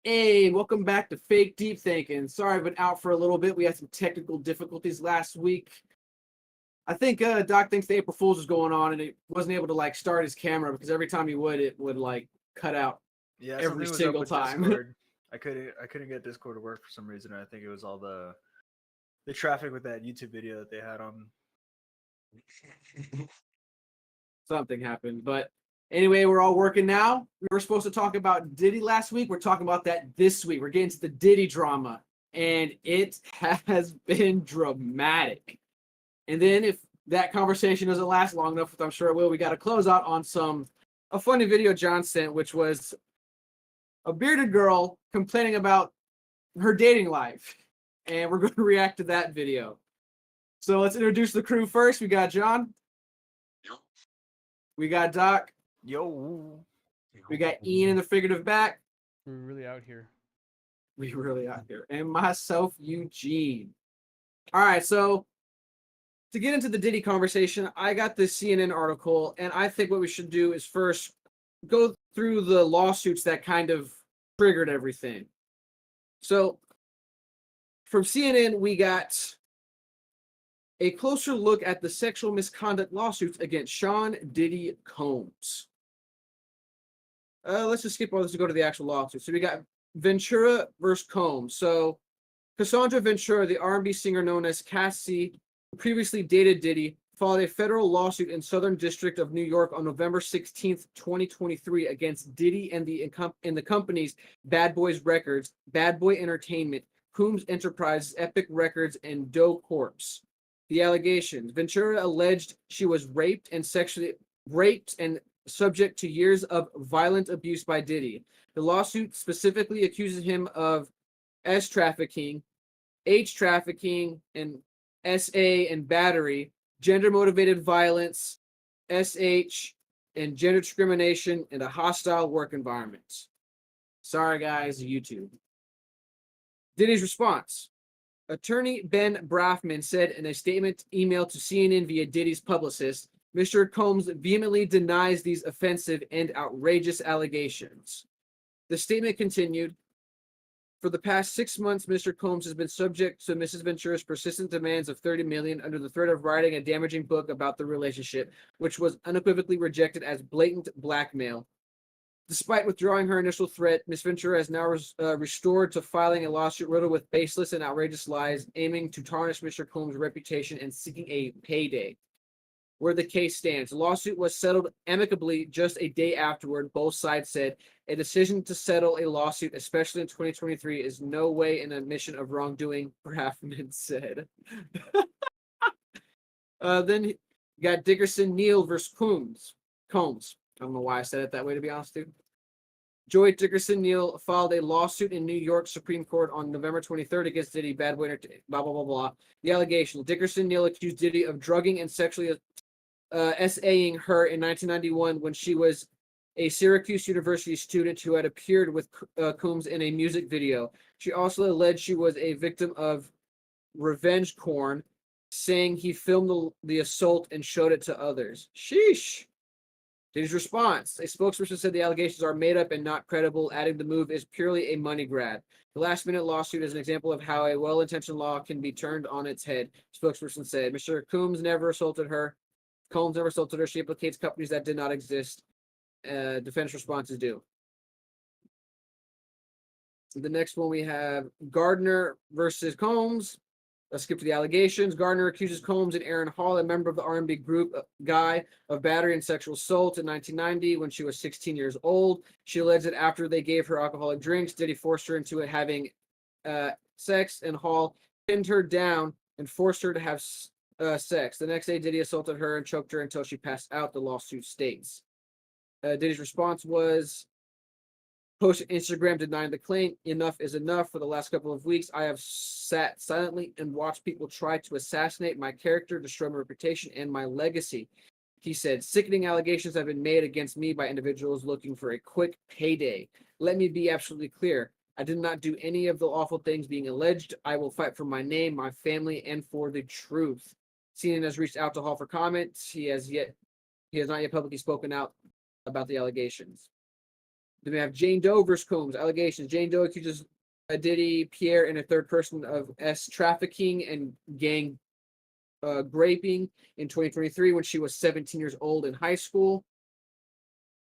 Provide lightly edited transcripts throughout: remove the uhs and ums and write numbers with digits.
Hey, welcome back to Fake Deep Thinking. Sorry I've been out for a little bit. We had some technical difficulties last week. I think Doc thinks the April Fool's was going on and he wasn't able to start his camera because every time he would, it would cut out Yeah, every something was up single with time. Discord. I couldn't get Discord to work for some reason. I think it was all the traffic with that YouTube video that they had on. Something happened. But anyway, we're all working now. We were supposed to talk about Diddy last week. We're talking about that this week. We're getting to the Diddy drama. And it has been dramatic. And then if that conversation doesn't last long enough, which I'm sure it will, we got to close out on a funny video John sent, which was a bearded girl complaining about her dating life. And we're going to react to that video. So let's introduce the crew first. We got John. We got Doc. Yo. We got Ian in the figurative back. We're really out here. We really out here. And myself, Eugene. All right, so to get into the Diddy conversation, I got this CNN article, and I think what we should do is first go through the lawsuits that kind of triggered everything. So from CNN, we got a closer look at the sexual misconduct lawsuits against Sean Diddy Combs. Let's just skip all this to go to the actual lawsuit. So we got Ventura versus Combs. So Cassandra Ventura, the R&B singer known as Cassie, who previously dated Diddy, filed a federal lawsuit in Southern District of New York on November 16th, 2023 against Diddy and the companies Bad Boys Records, Bad Boy Entertainment, Combs Enterprises, Epic Records, and Doe Corps. The allegations: Ventura alleged she was raped and subject to years of violent abuse by Diddy. The lawsuit specifically accuses him of S trafficking, H trafficking, and SA and battery, gender motivated violence, SH, and gender discrimination in a hostile work environment. Sorry guys, YouTube. Diddy's response. Attorney Ben Brafman said in a statement emailed to CNN via Diddy's publicist, Mr. Combs vehemently denies these offensive and outrageous allegations. The statement continued, for the past 6 months, Mr. Combs has been subject to Mrs. Ventura's persistent demands of $30 million under the threat of writing a damaging book about the relationship, which was unequivocally rejected as blatant blackmail. Despite withdrawing her initial threat, Ms. Ventura has now restored to filing a lawsuit riddled with baseless and outrageous lies, aiming to tarnish Mr. Combs' reputation and seeking a payday. Where the case stands, the lawsuit was settled amicably just a day afterward. Both sides said a decision to settle a lawsuit, especially in 2023, is no way an admission of wrongdoing, Brafman said. Then you got Dickerson Neal versus Combs. I don't know why I said it that way, to be honest, dude. Joy Dickerson Neal filed a lawsuit in New York Supreme Court on November 23rd against Diddy, Bad Boy Entertainment, blah, blah, blah, blah. The allegation: Dickerson Neal accused Diddy of drugging and sexually SAing her in 1991 when she was a Syracuse University student who had appeared with Combs in a music video. She also alleged she was a victim of revenge porn, saying he filmed the assault and showed it to others. Sheesh. Diddy's response: a spokesperson said the allegations are made up and not credible, adding the move is purely a money grab. The last-minute lawsuit is an example of how a well-intentioned law can be turned on its head, spokesperson said. Mr. Combs never assaulted her. She implicates companies that did not exist. Defense response is due. The next one we have Gardner versus Combs. Let's skip to the allegations. Gardner accuses Combs and Aaron Hall, a member of the R&B group Guy, of battery and sexual assault in 1990 when she was 16 years old. She alleged that after they gave her alcoholic drinks, Diddy forced her into having sex, and Hall pinned her down and forced her to have sex. The next day, Diddy assaulted her and choked her until she passed out, the lawsuit states. Diddy's response was, post Instagram denying the claim. Enough is enough. For the last couple of weeks, I have sat silently and watched people try to assassinate my character, destroy my reputation, and my legacy. He said, sickening allegations have been made against me by individuals looking for a quick payday. Let me be absolutely clear. I did not do any of the awful things being alleged. I will fight for my name, my family, and for the truth. CNN has reached out to Hall for comment. He has not yet publicly spoken out about the allegations. Then we have Jane Doe versus Combs. Allegations. Jane Doe accuses Diddy, Pierre, and a third person of S trafficking and gang graping in 2023 when she was 17 years old in high school.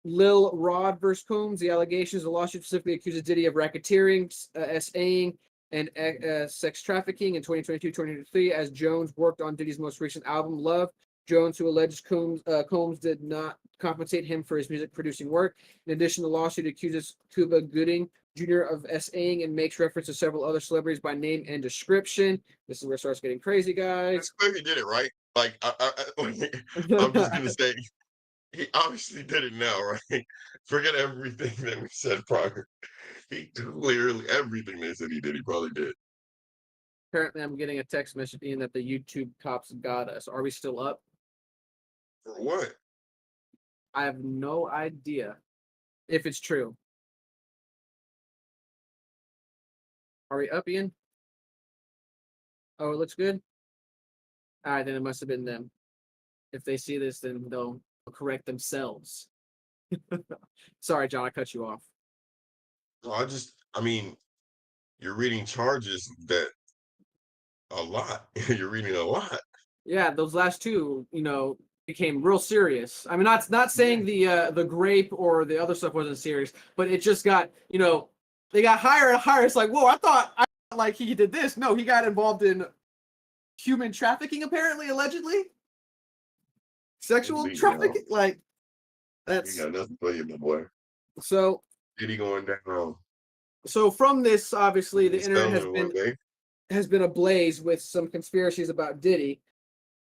Lil Rod versus Combs. The allegations, the lawsuit specifically accuses Diddy of racketeering, SAing, and sex trafficking in 2022-2023 as Jones worked on Diddy's most recent album, Love. Jones, who alleges Combs did not compensate him for his music producing work. In addition, the lawsuit accuses Cuba Gooding Jr. of SAing and makes reference to several other celebrities by name and description. This is where it starts getting crazy, guys. That's clear he did it, right? Like, I'm just gonna say, he obviously did it now, right? Forget everything that we said prior. He clearly, everything they said he did, he probably did. Apparently, I'm getting a text message in that the YouTube cops got us. Are we still up? For what? I have no idea if it's true. Are we up, Ian? Oh, it looks good. All right, then it must have been them. If they see this, then they'll correct themselves. Sorry, John, I cut you off. No, I mean, you're reading charges that a lot. You're reading a lot. Yeah, those last two, became real serious. I mean, not saying the grape or the other stuff wasn't serious, but it just got, they got higher and higher. It's like, whoa, I thought like he did this. No, he got involved in human trafficking, apparently, allegedly. Sexual Indeed, trafficking, like You that's got nothing for you, my boy. so. Diddy going down. So from this, obviously, the He's internet telling one day. has been ablaze with some conspiracies about Diddy,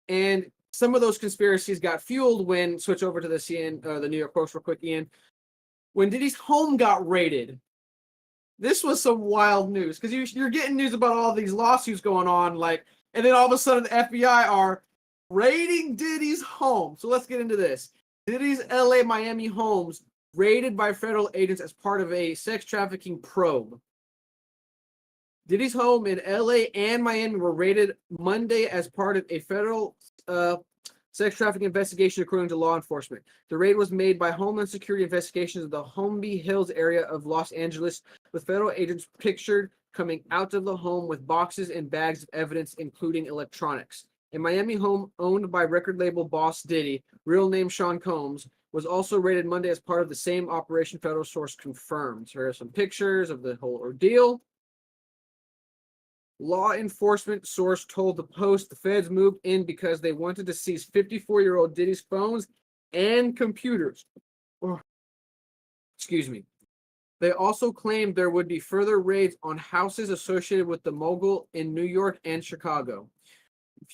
and some of those conspiracies got fueled when switch over to the New York Post real quick, Ian. When Diddy's home got raided, this was some wild news because you're getting news about all these lawsuits going on, like, and then all of a sudden the FBI are raiding Diddy's home. So let's get into this. Diddy's LA Miami homes raided by federal agents as part of a sex trafficking probe. Diddy's home in LA and Miami were raided Monday as part of a federal sex trafficking investigation, according to law enforcement. The raid was made by Homeland Security Investigations of the Holmby Hills area of Los Angeles, with federal agents pictured coming out of the home with boxes and bags of evidence, including electronics. A Miami home owned by record label boss Diddy, real name Sean Combs, was also raided Monday as part of the same operation, federal source confirmed. Here are some pictures of the whole ordeal. Law enforcement source told the Post the feds moved in because they wanted to seize 54-year-old Diddy's phones and computers. Excuse me. They also claimed there would be further raids on houses associated with the mogul in New York and Chicago.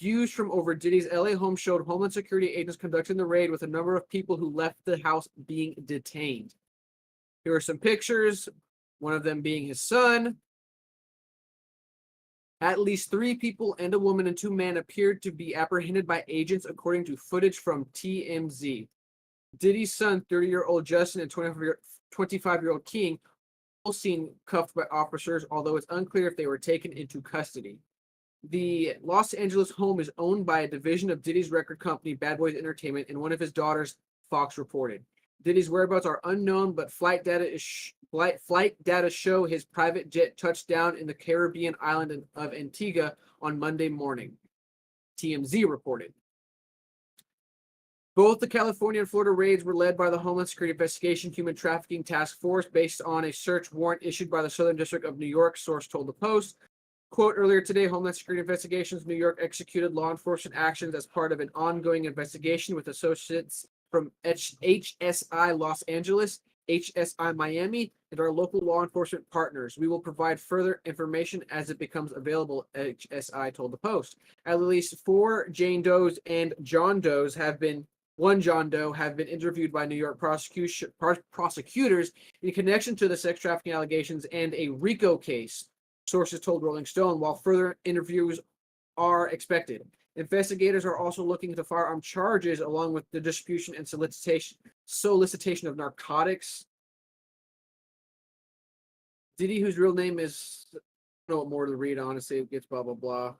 Views from over Diddy's LA home showed Homeland Security agents conducting the raid with a number of people who left the house being detained. Here are some pictures, one of them being his son. At least 3 people and a woman and 2 men appeared to be apprehended by agents, according to footage from TMZ. Diddy's son, 30-year-old Justin, and 25-year-old King, all seen cuffed by officers, although it's unclear if they were taken into custody. The Los Angeles home is owned by a division of Diddy's record company, Bad Boys Entertainment, and one of his daughters, Fox reported. Diddy's whereabouts are unknown, but flight data show his private jet touched down in the Caribbean island of Antigua on Monday morning, TMZ reported. Both the California and Florida raids were led by the Homeland Security Investigation Human Trafficking Task Force based on a search warrant issued by the Southern District of New York, source told the Post. Quote, earlier today, Homeland Security Investigations New York executed law enforcement actions as part of an ongoing investigation with associates from HSI Los Angeles, HSI Miami, and our local law enforcement partners. We will provide further information as it becomes available, HSI told the Post. At least 4 Jane Does and John Does one John Doe have been interviewed by New York prosecutors in connection to the sex trafficking allegations and a RICO case, sources told Rolling Stone, while further interviews are expected. Investigators are also looking into firearm charges along with the distribution and solicitation of narcotics. Diddy, whose real name is, I don't know what more to read, honestly, it gets blah, blah, blah.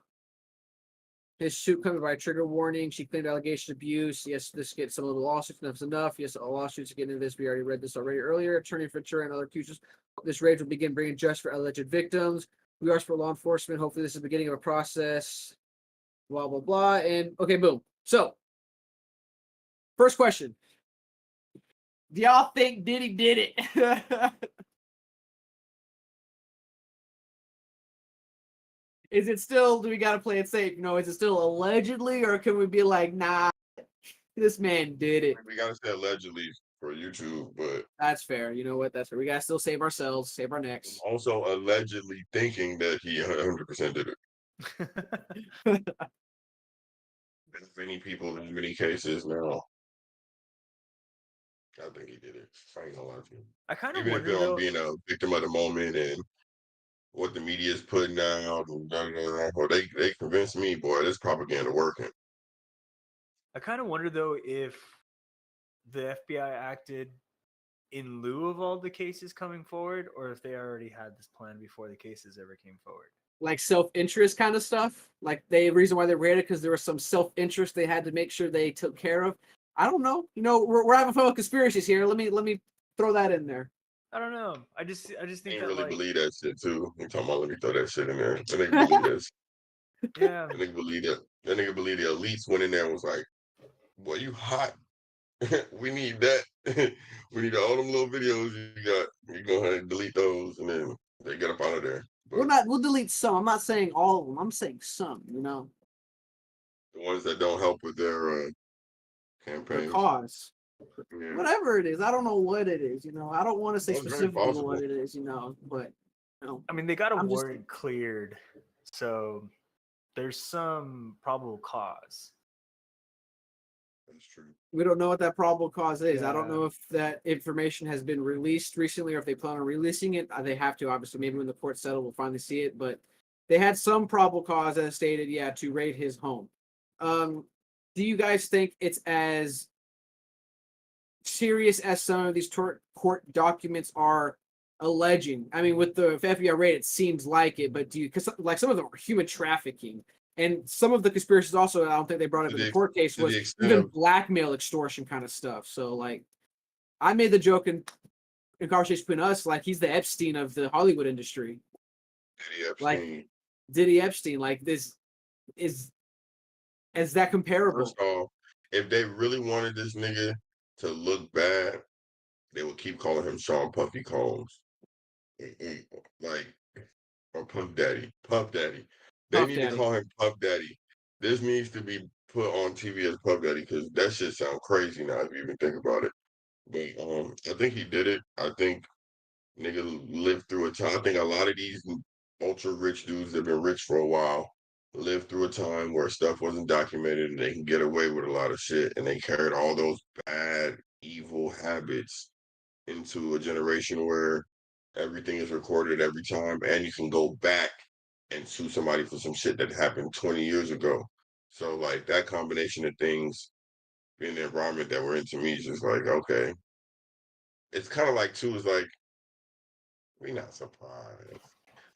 His suit comes by trigger warning. She claimed allegation of abuse. Yes, this gets some of the lawsuits. Enough's enough. Yes, all lawsuits get into this. We already read this earlier. Attorney Ventura and other accusers. This rage will begin bringing justice for alleged victims. We are for law enforcement. Hopefully, this is the beginning of a process. Blah blah blah. And okay, boom. So, first question: do y'all think Diddy did it? Is it still, do we got to play it safe? You know, is it still allegedly, or can we be like, nah, this man did it? We gotta say allegedly for YouTube, but That's fair. You know what? That's fair. We got to still save ourselves, save our necks. also allegedly thinking that he 100% did it. There's many people in many cases now. I think he did it. I ain't gonna lie to you. I kind of Even if wonder I'm though. being a victim of the moment and what the media is putting out, and well, they convinced me, boy, this propaganda working. I kind of wonder though if the FBI acted in lieu of all the cases coming forward, or if they already had this plan before the cases ever came forward. Like self-interest kind of stuff. Like the reason why they raided because there was some self-interest they had to make sure they took care of. I don't know. You know, we're having fun with conspiracies here. Let me throw that in there. I don't know. I just think They that really like believe that shit too. You talking about let me throw that shit in there. That nigga believe this. yeah. That nigga believe that. That nigga believe the elites went in there and was like, boy, you hot. We need that. We need all them little videos you got. You go ahead and delete those, and then they get up out of there. But We'll delete some. I'm not saying all of them. I'm saying some, you know. the ones that don't help with their The campaigns, cause. yeah, Whatever it is. I don't know what it is, you know. I don't want to say well, it's very specifically possible. what it is, you know, but you know, I mean, they got a I'm just- warrant cleared, so there's some probable cause. That's true. we don't know what that probable cause is. I don't Yeah. know if that information has been released recently or if they plan on releasing it. They have to, obviously. Maybe when the court settle, we'll finally see it. But they had some probable cause, as stated, yeah, to raid his home. Do you guys think it's as serious as some of these court documents are alleging? I mean, with the FBI raid, it seems like it, but because like some of them are human trafficking, and some of the conspiracies also, I don't think they brought up in the court case, was even blackmail, extortion kind of stuff. So like, I made the joke in conversation between us, like he's the Epstein of the Hollywood industry. Diddy Epstein. Like Diddy Epstein, like this is that comparable? First off, if they really wanted this nigga to look bad, they would keep calling him Sean Puffy Combs. Like, or Puff Daddy. Puff Daddy. They Puff need Daddy. to call him Puff Daddy. This needs to be put on TV as Puff Daddy because that shit sounds crazy now if you even think about it. But I think he did it. I think nigga lived through a time. I think a lot of these ultra rich dudes that have been rich for a while lived through a time where stuff wasn't documented and they can get away with a lot of shit, and they carried all those bad, evil habits into a generation where everything is recorded every time and you can go back and sue somebody for some shit that happened 20 years ago. So like that combination of things in the environment that we're in, to me is just like, okay. It's kind of like too, is like, we not surprised.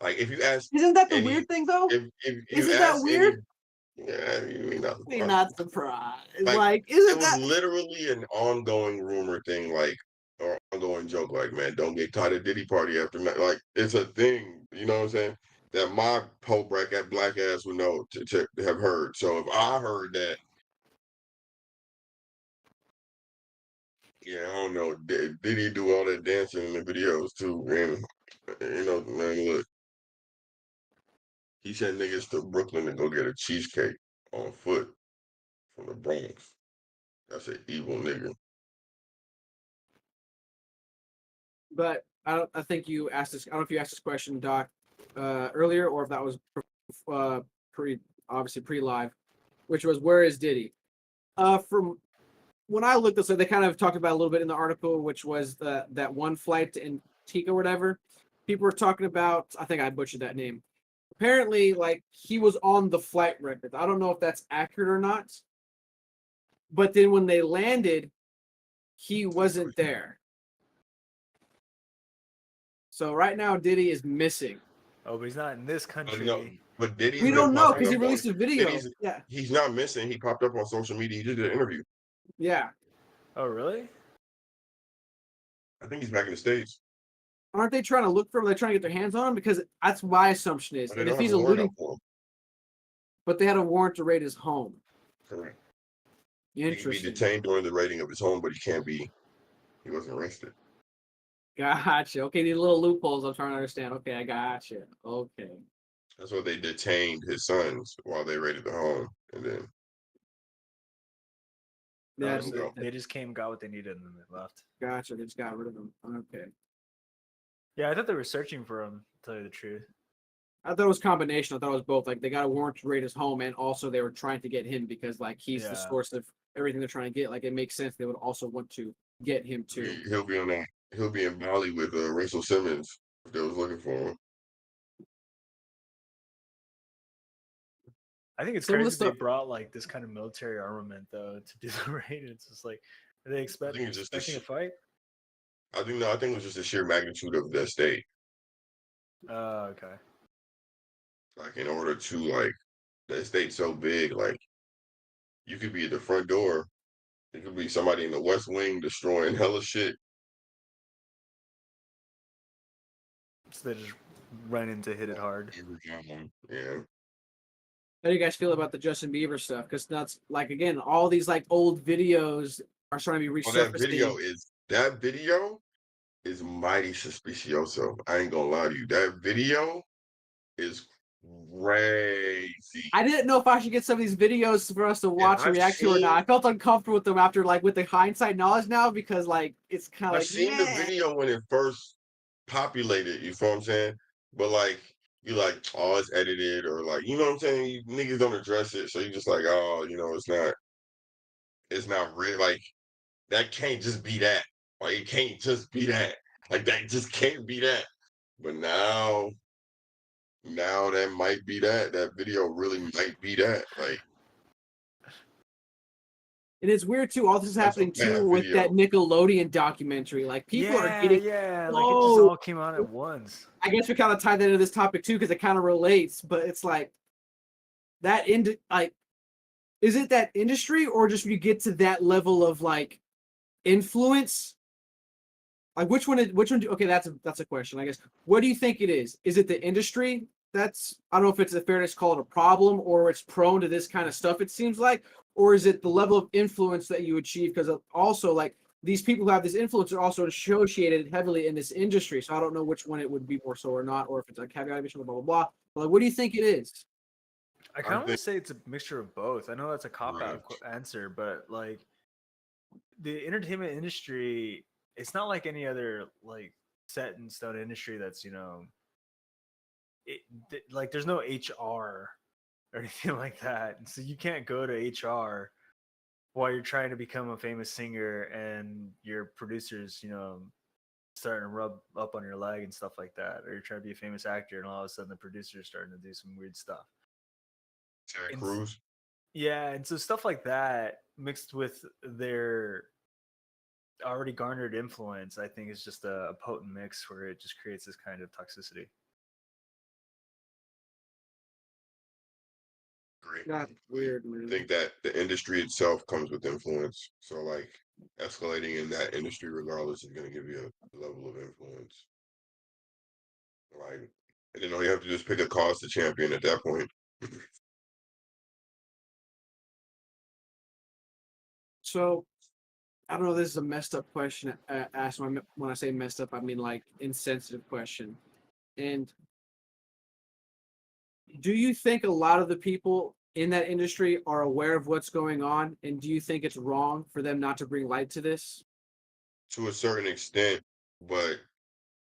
Like if you ask Isn't that the any, weird thing though? if you Isn't that ask weird? any, yeah, we not We're surprised. not surprised. Like, Like, it isn't was that literally an ongoing rumor thing, like, or ongoing joke, like, man, don't get caught at Diddy party after night. Like, it's a thing, you know what I'm saying? That my whole bracket black ass would know to have heard. So if I heard that, yeah, I don't know. Did he do all that dancing in the videos too? And you know, man, look, he sent niggas to Brooklyn to go get a cheesecake on foot from the Bronx. That's an evil nigga. But I think you asked this. I don't know if you asked this question, Doc, earlier, or if that was obviously pre-live, which was where is Diddy? From when I looked this up, they kind of talked about a little bit in the article, which was that one flight to Antigua or whatever. People were talking about. I think I butchered that name. Apparently, like he was on the flight record. I don't know if that's accurate or not. But then when they landed, he wasn't there. So right now, Diddy is missing. Oh, but he's not in this country. No, But Diddy's We been don't know popping because he up on. released a video. Diddy's Yeah, he's not missing. He popped up on social media. He just did an interview. yeah. Oh, really? I think he's back in the States. Aren't they trying to look for him? They're trying to get their hands on him because that's my assumption is. But they And don't if have he's a warrant out eluding, for him. but they had a warrant to raid his home. Correct. He can be Interesting. detained during the raiding of his home, but he can't be. He wasn't arrested. Gotcha. Okay, these little loopholes I'm trying to understand. Okay, I gotcha. Okay. That's why they detained his sons while they raided the home, and then No, That's him go. they just came, got what they needed, and then they left. gotcha. They just got rid of him. Okay. Yeah, I thought they were searching for him, to tell you the truth. I thought it was a combination. I thought it was both. Like they got a warrant to raid his home, and also they were trying to get him because like he's the Yeah. source of everything they're trying to get. Like it makes sense they would also want to get him too. He'll be on that. He'll be in Bali with Rachel Simmons if they was looking for him. I think it's Some of the crazy they stuff- brought like this kind of military armament though to do the raid. It's just like, are they expecting it's just a a fight? I think it was just the sheer magnitude of the state. Oh, okay. Like in order to like the state's so big, like you could be at the front door. It could be somebody in the West Wing destroying hella shit. So they just ran in to hit it hard. Yeah. How do you guys feel about the Justin Bieber stuff? Because that's like again, all these like old videos are starting to be Well, resurfacing. that video is mighty suspicioso. I ain't gonna lie to you. That video is crazy. I didn't know if I should get some of these videos for us to watch and I've react to or not. seen- I felt uncomfortable with them after like with the hindsight knowledge now because like it's kind of I've like seen the video when it first populated, you feel what I'm saying? But like you like, oh, it's edited, or like, you know what I'm saying? You niggas don't address it, so you just like, oh, it's not real. Like that can't just be that. Like it can't just be that. Like that just can't be that. But now that might be that. That video really might be that. Like And it's weird too. All this is That's a happening bad too with that Nickelodeon documentary. Like people are getting. yeah, like it just all came out at once. I guess we kind of tie that into this topic too because it kind of relates. But it's like that is it that industry or just when you get to that level of like influence? Like which one? Okay, that's a question. I guess. What do you think it is? Is it the industry? That's I don't know if it's a fairness call it a problem or it's prone to this kind of stuff. It seems like, or is it the level of influence that you achieve? Because also like these people who have this influence are also associated heavily in this industry. So I don't know which one it would be more so or not, or if it's a caveat blah blah blah. But like, what do you think it is? I kind of want to say it's a mixture of both. I know that's a cop out answer, but like the entertainment industry, it's not like any other like set in stone industry that's like there's no HR or anything like that, and so you can't go to HR while you're trying to become a famous singer and your producers, starting to rub up on your leg and stuff like that, or you're trying to be a famous actor and all of a sudden the producer's starting to do some weird stuff. Terry Crews. Yeah, and so stuff like that mixed with their already garnered influence, I think is just a potent mix where it just creates this kind of toxicity. Great. That's weird, man. I think that the industry itself comes with influence. So like escalating in that industry regardless is gonna give you a level of influence. Like and then all you have to do is pick a cause to champion at that point. So I don't know. This is a messed up question. Asked when I say messed up, I mean like insensitive question. And do you think a lot of the people in that industry are aware of what's going on? And do you think it's wrong for them not to bring light to this? To a certain extent, but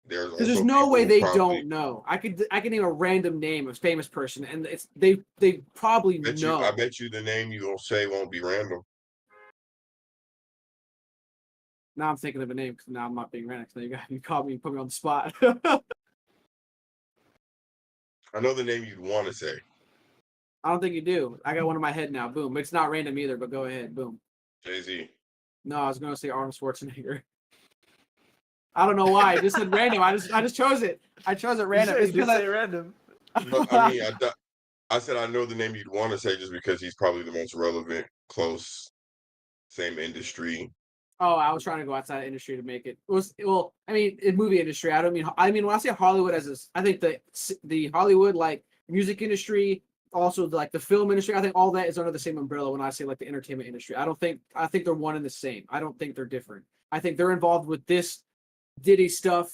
there's Because there's also no people way who they probably don't know. I could name a random name of a famous person, and it's they probably know. I bet you the name you gonna say won't be random. Now I'm thinking of a name because now I'm not being random. Now you called me and put me on the spot. I know the name you'd want to say. I don't think you do. I got one in my head now. Boom. It's not random either, but go ahead. Boom. Jay-Z. No, I was gonna say Arnold Schwarzenegger. I don't know why. I just said random. I just chose it. I chose it random. It's You because say random. But, I mean, I said I know the name you'd want to say just because he's probably the most relevant, close, same industry. Oh, I was trying to go outside the industry to make it. Well, I mean, in movie industry, I don't mean. I mean, when I say Hollywood as a, I think the Hollywood like music industry, also like the film industry. I think all that is under the same umbrella. When I say like the entertainment industry, I think they're one and the same. I don't think they're different. I think they're involved with this Diddy stuff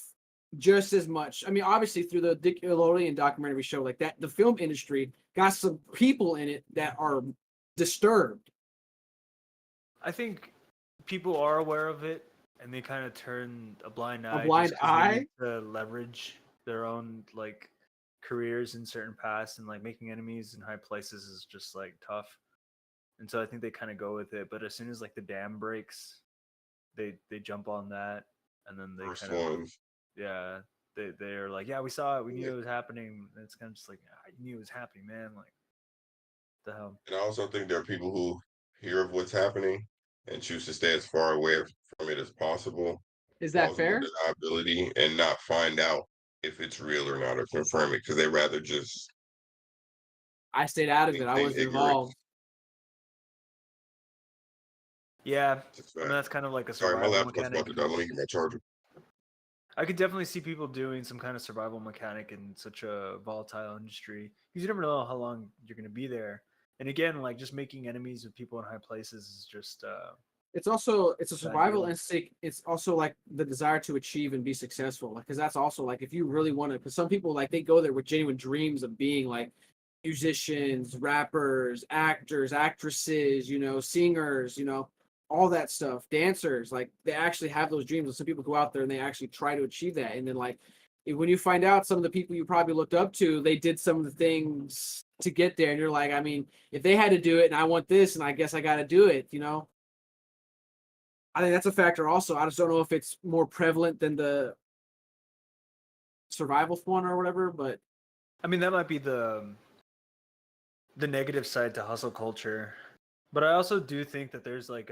just as much. I mean, obviously through the Nickelodeon documentary show like that, the film industry got some people in it that are disturbed. I think people are aware of it, and they kind of turn a blind A eye blind just 'cause they eye. need to leverage their own like careers in certain paths, and like making enemies in high places is just like tough. And so I think they kind of go with it. But as soon as like the dam breaks, they jump on that, and then they First kind of ones. yeah they're like, yeah, we saw it, we knew Yeah. it was happening. And it's kind of just like, "Ah, you knew it was happening, man, like the hell." And I also think there are people who hear of what's happening and choose to stay as far away from it as possible, Is that plausible fair? deniability, and not find out if it's real or not or confirm it because they rather just I stayed out of it. I maintain wasn't involved. ignorance. Yeah, It's a I mean fact. that's kind of like a Sorry, my survival laptop's about mechanic. to die. Let me get my charger. I could definitely see people doing some kind of survival mechanic in such a volatile industry because you never know how long you're going to be there. And again, like just making enemies with people in high places is just It's a bad survival deal. instinct. It's also like the desire to achieve and be successful. Like, because that's also like if you really want to. Because some people like they go there with genuine dreams of being like musicians, rappers, actors, actresses, singers, all that stuff, dancers. Like they actually have those dreams. And some people go out there and they actually try to achieve that. And then like when you find out some of the people you probably looked up to, they did some of the things to get there, and you're like, I mean, if they had to do it, and I want this, and I guess I got to do it. I think that's a factor also. I just don't know if it's more prevalent than the survival one or whatever, but I mean that might be the negative side to hustle culture. But I also do think that there's like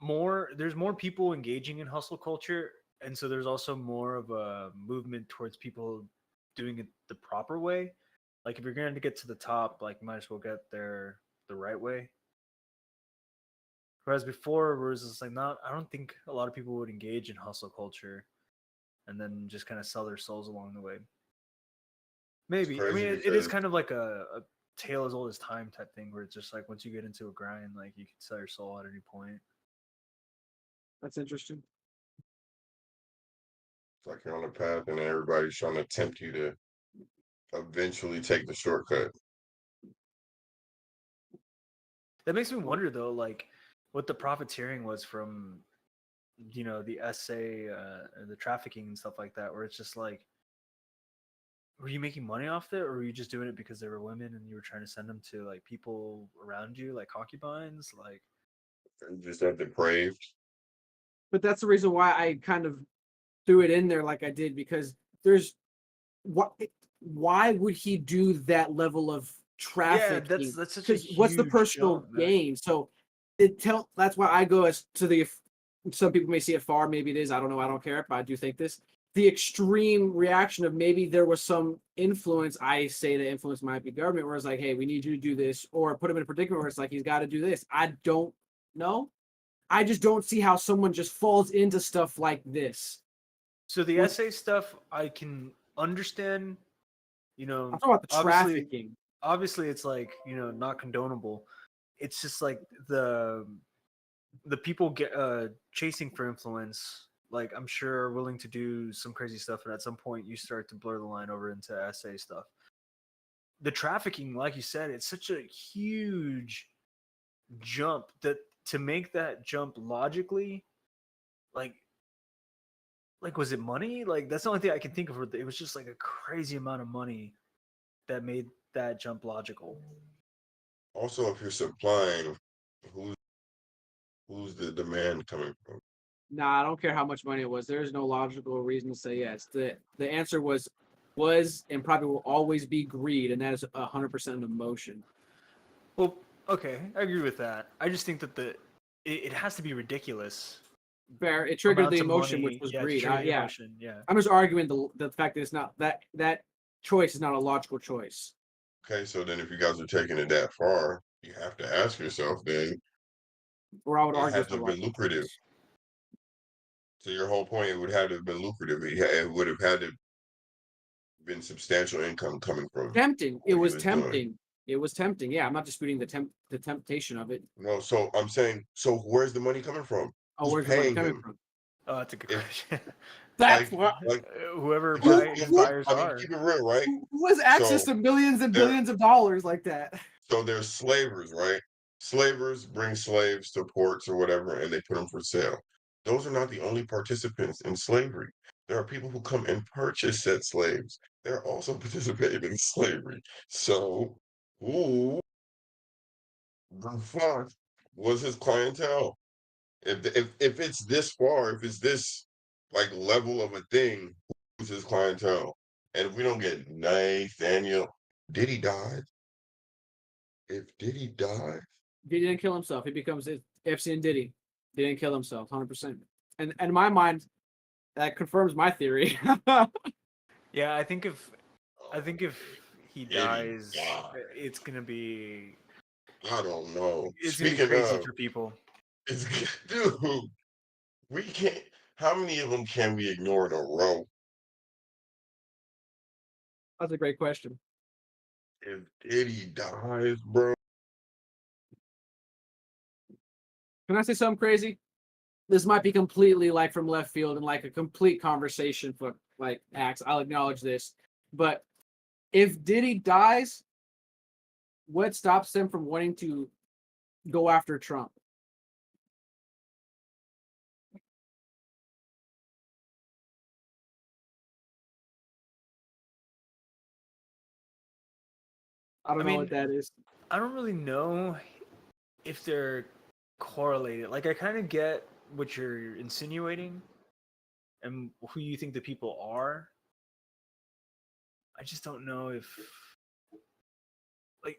there's more people engaging in hustle culture, and so there's also more of a movement towards people doing it the proper way. Like if you're going to get to the top, like you might as well get there the right way. Whereas before, where it's just like not, I don't think a lot of people would engage in hustle culture and then just kind of sell their souls along the way. It's Maybe. I mean, crazy it is because kind of like a tale as old as time type thing, where it's just like once you get into a grind, like you can sell your soul at any point. that's interesting. it's like you're on a path and everybody's trying to tempt you to eventually take the shortcut. That makes me wonder though, like what the profiteering was from, the essay, the trafficking and stuff like that, where it's just like, were you making money off it, or were you just doing it because they were women and you were trying to send them to like people around you, like concubines, like. You just have depraved. But that's the reason why I kind of threw it in there like I did because there's what why would he do that level of Yeah, trafficking? that's such a Because what's the huge personal jump, man. gain? So that's why I go as to the some people may see it far, maybe it is. I don't know. I don't care, but I do think this. The extreme reaction of maybe there was some influence. I say the influence might be government, where it's like, hey, we need you to do this, or put him in a predicament where it's like he's got to do this. I don't know. I just don't see how someone just falls into stuff like this. So the With, essay stuff I can understand, I'm talking about the obviously trafficking. obviously it's like, not condonable. It's just like the people get chasing for influence, like I'm sure are willing to do some crazy stuff, and at some point you start to blur the line over into essay stuff. The trafficking, like you said, it's such a huge jump that to make that jump logically, like was it money? Like that's the only thing I can think of. It was just like a crazy amount of money that made that jump logical. Also, if you're supplying, who's who's the demand coming from? Nah, I don't care how much money it was. There's no logical reason to say yes. The answer was and probably will always be greed, and that is 100% an emotion. Well, okay, I agree with that. I just think that it has to be ridiculous Fair. It triggered the amounts of emotion, which money. was Yeah, to greed. trigger the Yeah, emotion. Yeah. I'm just arguing the fact that it's not that choice is not a logical choice. Okay, so then if you guys are taking it that far, you have to ask yourself then, Or I would it argue had it's to a have been logical lucrative. choice. So your whole point, it would have to have been lucrative. It would have had to been substantial income coming from Tempting. It what he was was doing. tempting. It was tempting. Yeah, I'm not disputing the temptation of it. No, so I'm saying, so where's the money coming from? Oh, Who's where's the money paying coming him? from? Oh, that's a good If question. That's like what. like Whoever because Who, buyers I mean, are. keep it real, right? who has access So to millions and there billions of dollars like that? so there's slavers, right? Slavers bring slaves to ports or whatever, and they put them for sale. Those are not the only participants in slavery. There are people who come and purchase said slaves. They're also participating in slavery. So, who the fuck was his clientele? If it's this far, if it's this like level of a thing, who's his clientele? And if we don't get Nathaniel, Diddy died. If Diddy died. He didn't kill himself. He becomes Epstein and Diddy. He didn't kill himself, 100%. And in my mind, that confirms my theory. Yeah, I think if he Diddy dies, died. it's gonna be I don't know. Speaking crazy of, for people. it's dude, we can't. How many of them can we ignore in a row? That's a great question. If Diddy dies, bro. Can I say something crazy? This might be completely like from left field and like a complete conversation for like acts. I'll acknowledge this. But if Diddy dies, what stops them from wanting to go after Trump? I I don't know what mean, that is. I don't really know if they're correlated. Like, I kind of get what you're insinuating and who you think the people are. I just don't know if, like,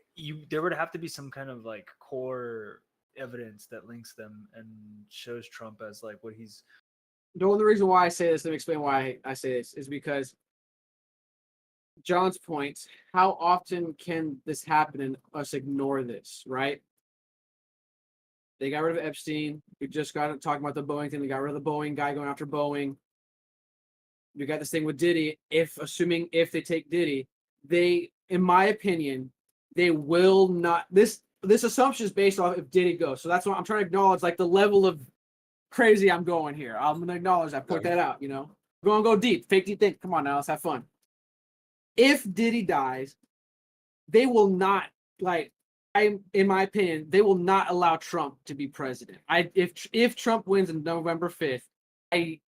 there would have to be some kind of like core evidence that links them and shows Trump as like what he's. The only reason why I say this, let me explain why I say this, is because John's point, how often can this happen and us ignore this, right? They got rid of Epstein. We just got talking about the Boeing thing. They got rid of the Boeing guy going after Boeing. You got this thing with Diddy. Assuming they take Diddy, they, in my opinion, they will not. This assumption is based off if Diddy goes. So that's why I'm trying to acknowledge like the level of crazy I'm going here. I'm gonna acknowledge that, point that out. We're gonna go deep, fake deep think. Come on now, let's have fun. If Diddy dies, they will not in my opinion, they will not allow Trump to be president. If Trump wins on November 5th, I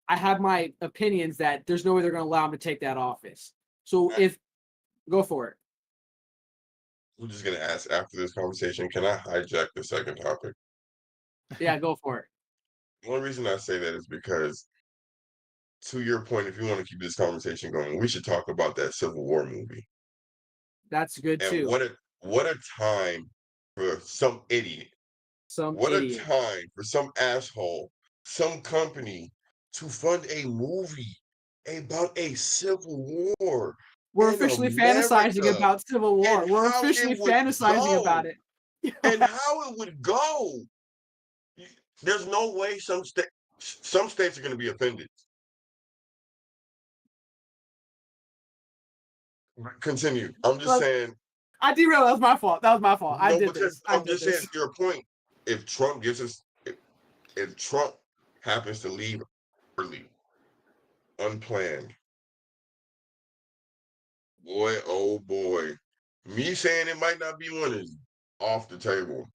have my opinions that there's no way they're going to allow him to take that office. So go for it. I'm just gonna ask after this conversation. Can I hijack the second topic? Yeah, go for it. The only reason I say that is because, to your point, if you want to keep this conversation going, we should talk about that Civil War movie. That's good And too. what a time for some idiot. Some What a idiot. time for some asshole, some company to fund a movie about a civil war We're in officially fantasizing America about Civil and War. We're how officially it would fantasizing go. about it. And how it would go. There's no way some states are going to be offended. Continue. I'm just saying. I derailed. That was my fault. I No, did because this. I I'm did just saying, this. to your point, if Trump gives us, if Trump happens to leave early, unplanned, boy, oh boy, me saying it might not be one is off the table.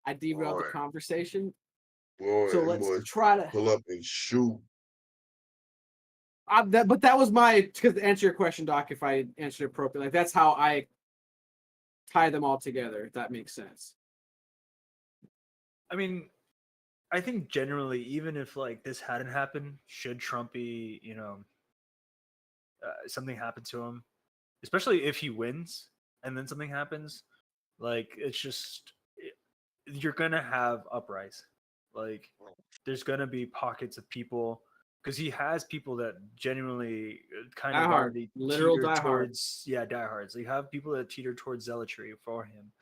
I derailed the Boy, conversation. So boy, them let's boys try to. pull up and shoot. But that was my to answer your question, Doc. If I answered it appropriately, like that's how I tie them all together. If that makes sense. I mean, I think generally, even if like this hadn't happened, should Trump be, something happen to him, especially if he wins and then something happens, like it's just you're gonna have uprise. Like there's gonna be pockets of people because he has people that genuinely kind Die of hard. already Literal teeter die hard. towards diehards. So you have people that teeter towards zealotry for him,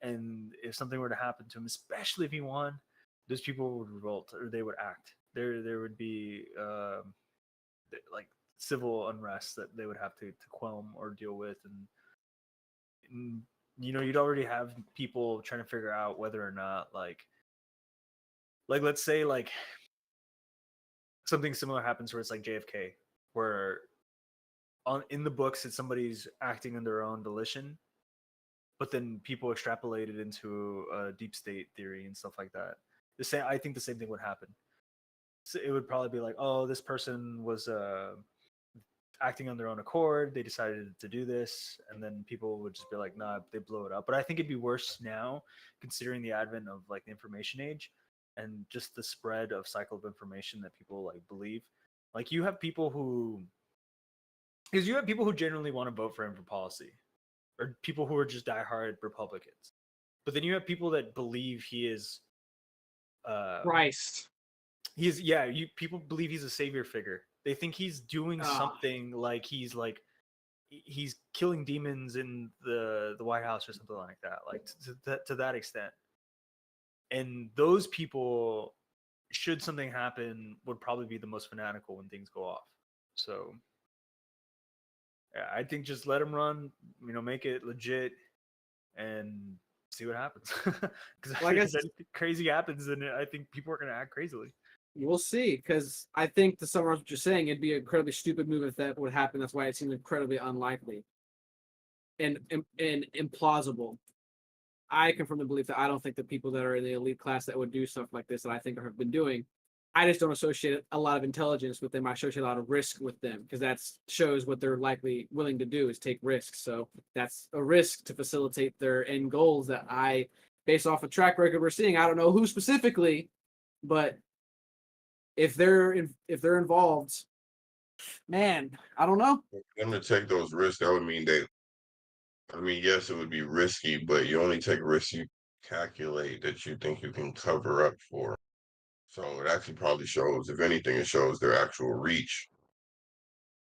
and if something were to happen to him, especially if he won, those people would revolt or they would act. There would be like civil unrest that they would have to quell or deal with, and you'd already have people trying to figure out whether or not like let's say like something similar happens where it's like JFK, where in the books it's somebody's acting on their own volition, but then people extrapolate it into deep state theory and stuff like that. I think the same thing would happen. So it would probably be like, oh, this person was acting on their own accord. They decided to do this, and then people would just be like, nah, they blow it up. But I think it'd be worse now, considering the advent of like the information age and just the spread of cycle of information that people like believe. Like you have people who, because you have people who genuinely want to vote for him for policy, or people who are just diehard Republicans. But then you have people that believe he is Christ. People believe he's a savior figure. They think he's doing something like he's killing demons in the White House or something like that, like to that extent. And those people, should something happen, would probably be the most fanatical when things go off. So yeah, I think just let him run, make it legit and see what happens. Because Like if anything crazy happens, then I think people are going to act crazily. We'll see, because I think to summarize what you're saying, it'd be an incredibly stupid move if that would happen. That's why it seems incredibly unlikely and implausible. I confirm the belief that I don't think the people that are in the elite class that would do stuff like this that I think have been doing, I just don't associate a lot of intelligence with them. I associate a lot of risk with them, because that shows what they're likely willing to do is take risks. So that's a risk to facilitate their end goals that I, based off a track record we're seeing, I don't know who specifically, but if they're involved, man, I don't know. For them to take those risks, that would mean yes, it would be risky, but you only take risks you calculate that you think you can cover up for. So it actually probably shows, if anything, it shows their actual reach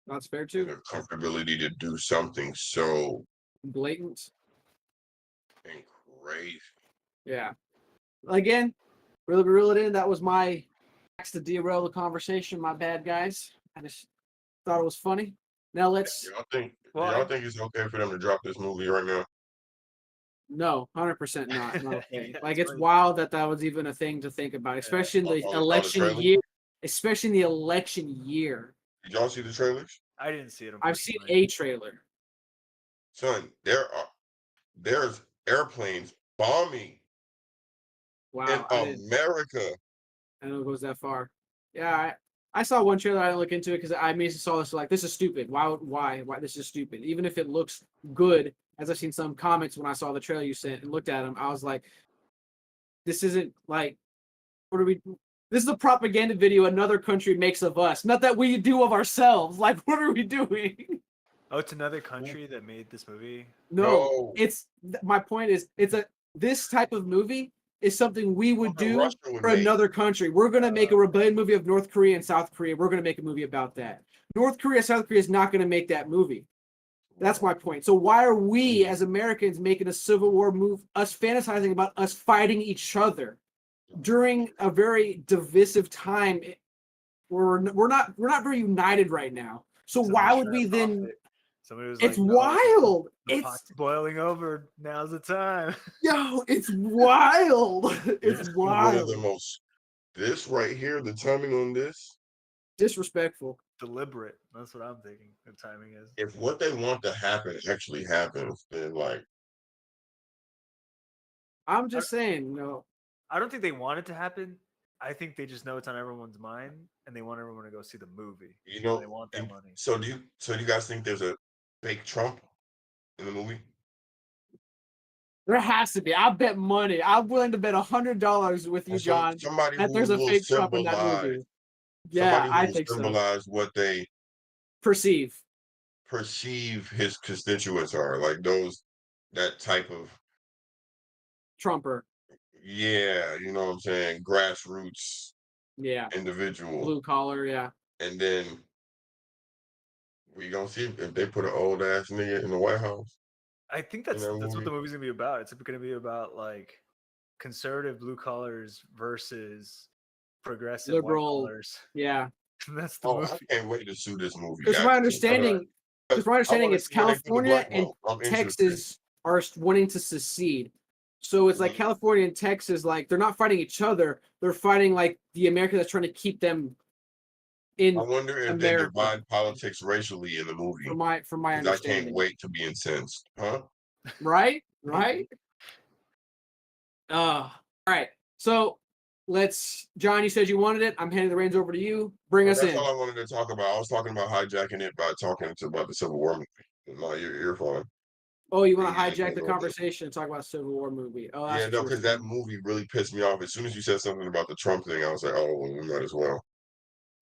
That's fair and too. their comfortability to do something so Blatant. and crazy. Yeah. Again, really reel it in. That was my to derail the conversation. My bad, guys. I just thought it was funny. Now let's. Do y'all think it's okay for them to drop this movie right now? No, 100% not. Not okay. Yeah, Like it's it's wild that was even a thing to think about, especially in the Oh, election trailer? year. Especially in the election year. Did y'all see the trailers? I didn't see it. I've seen unfortunately. a trailer. Son, there's airplanes bombing Wow, in I didn't America. know it goes that far. Yeah, I saw one trailer. I didn't look into it because I immediately saw this like, this is stupid. Why this is stupid? Even if it looks good, as I've seen some comments when I saw the trailer you sent and looked at them, I was like, this isn't like, what are we? This is a propaganda video another country makes of us, not that we do of ourselves. Like, what are we doing? Oh, it's another country that made this movie. No. It's my point is this type of movie is something we would do Russia would for make. another country. We're gonna make a rebellion movie of North Korea and South Korea. We're gonna make a movie about that. North Korea, South Korea is not gonna make that movie. That's my point. So why are we as Americans making a Civil War move, us fantasizing about us fighting each other during a very divisive time? We're not very united right now. So why would we then? Somebody was It's like, wild. The It's pot's boiling over. Now's the time. yo. It's wild. It's This is one of the wild. most. This right here, the timing on this. Disrespectful. Deliberate. That's what I'm thinking. The timing is. If what they want to happen actually happens, then like. I'm just saying, no. I don't think they want it to happen. I think they just know it's on everyone's mind, and they want everyone to go see the movie. You know, they want that money. So do you guys think there's a fake Trump in the movie? There has to be. I bet money. I'm willing to bet $100 with you, John, Somebody that who there's a will fake Trump in that symbolize. movie. Yeah, Somebody who I will think so. symbolize what they Perceive his constituents are, like that type of Trumper. yeah, you know what I'm saying, grassroots Yeah. individual, Blue collar. Yeah. and then we gonna see if they put an old ass nigga in the White House. I think In that that's what movie. the movie's gonna be about. It's gonna be about like conservative blue collars versus progressive white Liberal. collars. Yeah. That's the Oh, I movie. can't wait to see this movie. Because from my Actually, understanding, because from my I want understanding, to it's see how they do the California and blackmail. I'm interested. Texas are wanting to secede. So it's like Mhm. California and Texas, like they're not fighting each other. They're fighting like the America that's trying to keep them I in wonder if they America. divide politics racially in the movie. From my Because I can't understanding, wait to be incensed. Huh? right? Right? All right. So let's, John. You said you wanted it. I'm handing the reins over to you. Bring us That's in. all I wanted to talk about. I was talking about hijacking it by talking about the Civil War movie. My earphone. Oh, you want to Yeah, hijack the no, conversation and talk about Civil War movie? Oh, that's yeah, what no, you were because that saying. movie really pissed me off. As soon as you said something about the Trump thing, I was like, oh, well, we might as well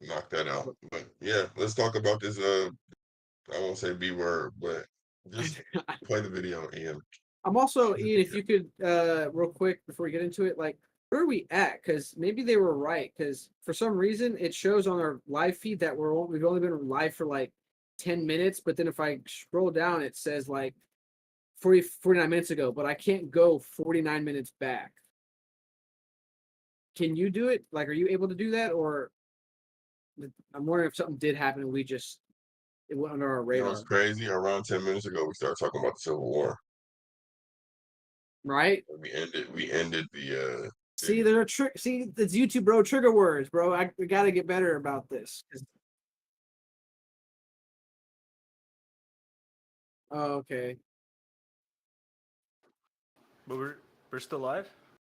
knock that out. But yeah, let's talk about this. I won't say B word, but just play the video, Ian. I'm also, Ian, if you could, real quick before we get into it, like, where are we at? Because maybe they were right. Because for some reason, it shows on our live feed that we've only been live for like 10 minutes. But then if I scroll down, it says like 49 minutes ago, but I can't go 49 minutes back. Can you do it? Like, are you able to do that? Or I'm wondering if something did happen and it went under our You know, it's radar, crazy. Around 10 minutes ago, we started talking about the Civil War. right? We ended the See, there's a trick. See, it's YouTube, bro. Trigger words, bro. We got to get better about this. Oh, okay. But we're still live.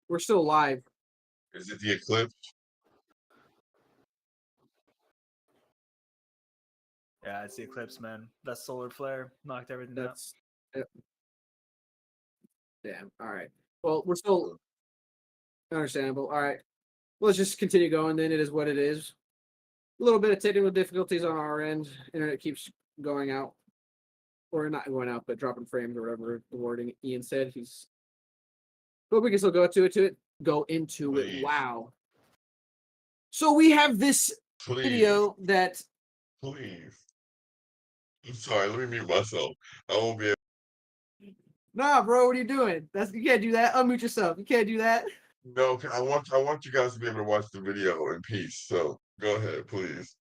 We're still live. is it the eclipse? Yeah, it's the eclipse, man. That solar flare knocked everything out. That's damn. All right. Well, we're still understandable. All right. Let's just continue going. Then it is what it is. A little bit of technical difficulties on our end. Internet keeps going out, or not going out, but dropping frames or whatever the wording Ian said. But we can still go to it. Go into it. Please. Wow. So we have this Please, video that. please. I'm sorry, let me mute myself. I won't be able. Nah, bro, what are you doing? You can't do that. Unmute yourself. You can't do that. No, I want you guys to be able to watch the video in peace. So go ahead, please.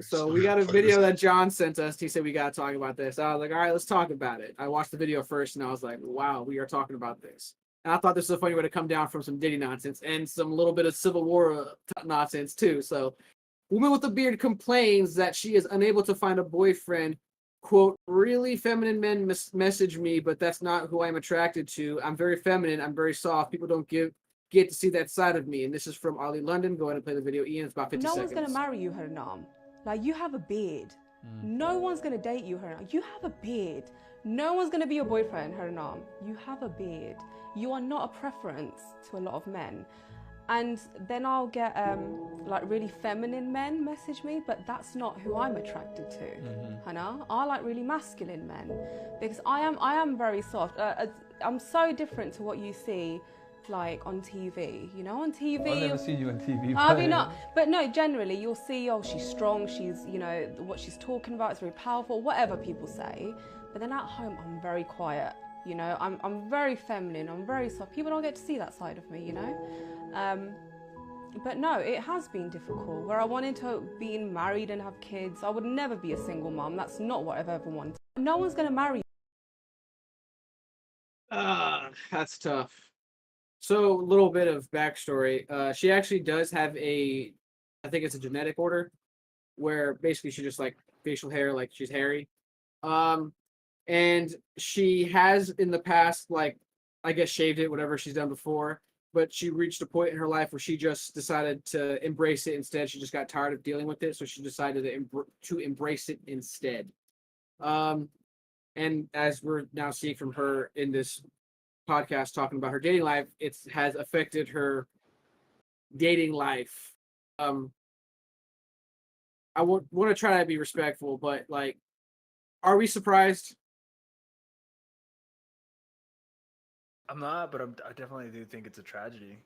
So we got a video that John sent us. He said we got to talk about this. I was like, all right, let's talk about it. I watched the video first, and I was like, wow, we are talking about this. And I thought this was a funny way to come down from some Diddy nonsense and some little bit of Civil War nonsense too. So, woman with a beard complains that she is unable to find a boyfriend. Quote, really feminine men message me, but that's not who I'm attracted to. I'm very feminine. I'm very soft. People don't get to see that side of me. And this is from Ollie London. Go ahead and play the video. Ian, it's about 50 seconds. No one's going to marry you, Haranam. Like, you have a beard. No one's going to date you, Haranam. You have a beard. No one's going to be your boyfriend, Haranam. You have a beard. You are not a preference to a lot of men. And then I'll get like really feminine men message me, but that's not who I'm attracted to. Hannah, I like really masculine men because I am very soft. I'm so different to what you see like on TV. You know, on TV. I've never seen you on TV. I mean, not, but no, generally you'll see, oh, she's strong, she's, you know, what she's talking about is very powerful, whatever people say. But then at home, I'm very quiet. You know, I'm very feminine, I'm very soft. People don't get to see that side of me, you know? But no, it has been difficult. Where I wanted to be married and have kids, I would never be a single mum. That's not what I've ever wanted. No one's going to marry you. That's tough. So, a little bit of backstory. She actually does have I think it's a genetic order, where basically she just like facial hair, like she's hairy. And she has in the past, like, I guess shaved it, whatever she's done before, but she reached a point in her life where she just decided to embrace it instead. She just got tired of dealing with it, so she decided to embrace it instead. And as we're now seeing from her in this podcast talking about her dating life, it has affected her dating life. I want to try to be respectful, but like, are we surprised? I'm not, but I definitely do think it's a tragedy.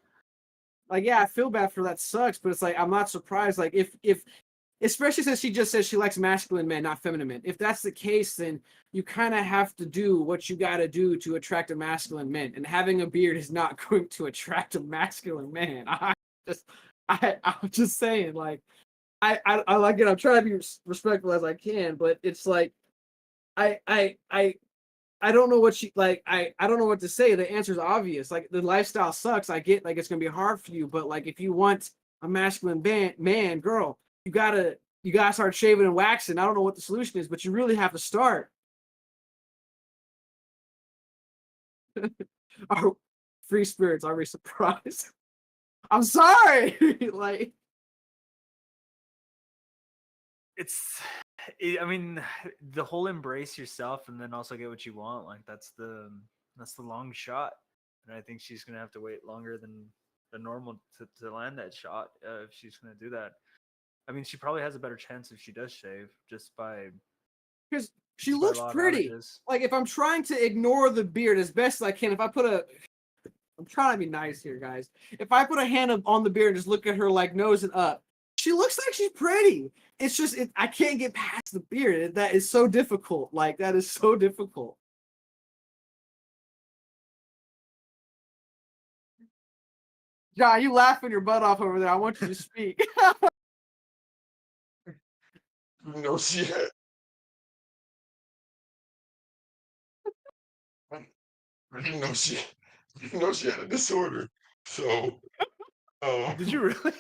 like, yeah, I feel bad for that. Sucks, but it's like I'm not surprised. Like, if especially since she just says she likes masculine men, not feminine men. If that's the case, then you kind of have to do what you got to do to attract a masculine man, and having a beard is not going to attract a masculine man. I'm just saying, like, I like it. I'm trying to be respectful as I can, but it's like, I, I, I. I don't know what she like. I don't know what to say. The answer is obvious. Like, the lifestyle sucks. I get, like, it's gonna be hard for you, but like, if you want a masculine man, girl, you gotta start shaving and waxing. I don't know what the solution is, but you really have to start. Our free spirits, are we surprised? I'm sorry. Like, I mean, the whole embrace yourself and then also get what you want. Like that's the long shot, and I think she's gonna have to wait longer than the normal to land that shot if she's gonna do that. I mean, she probably has a better chance if she does shave, just by because she just by looks law of pretty. averages. Like, if I'm trying to ignore the beard as best as I can, if I put a I'm trying to be nice here, guys. If I put a hand on the beard and just look at her, like, nose and up, she looks like she's pretty. It's just I can't get past the beard. That is so difficult. Like, that is so difficult. John, you laughing your butt off over there. I want you to speak. No shit. I didn't know she had a disorder. So Did you really?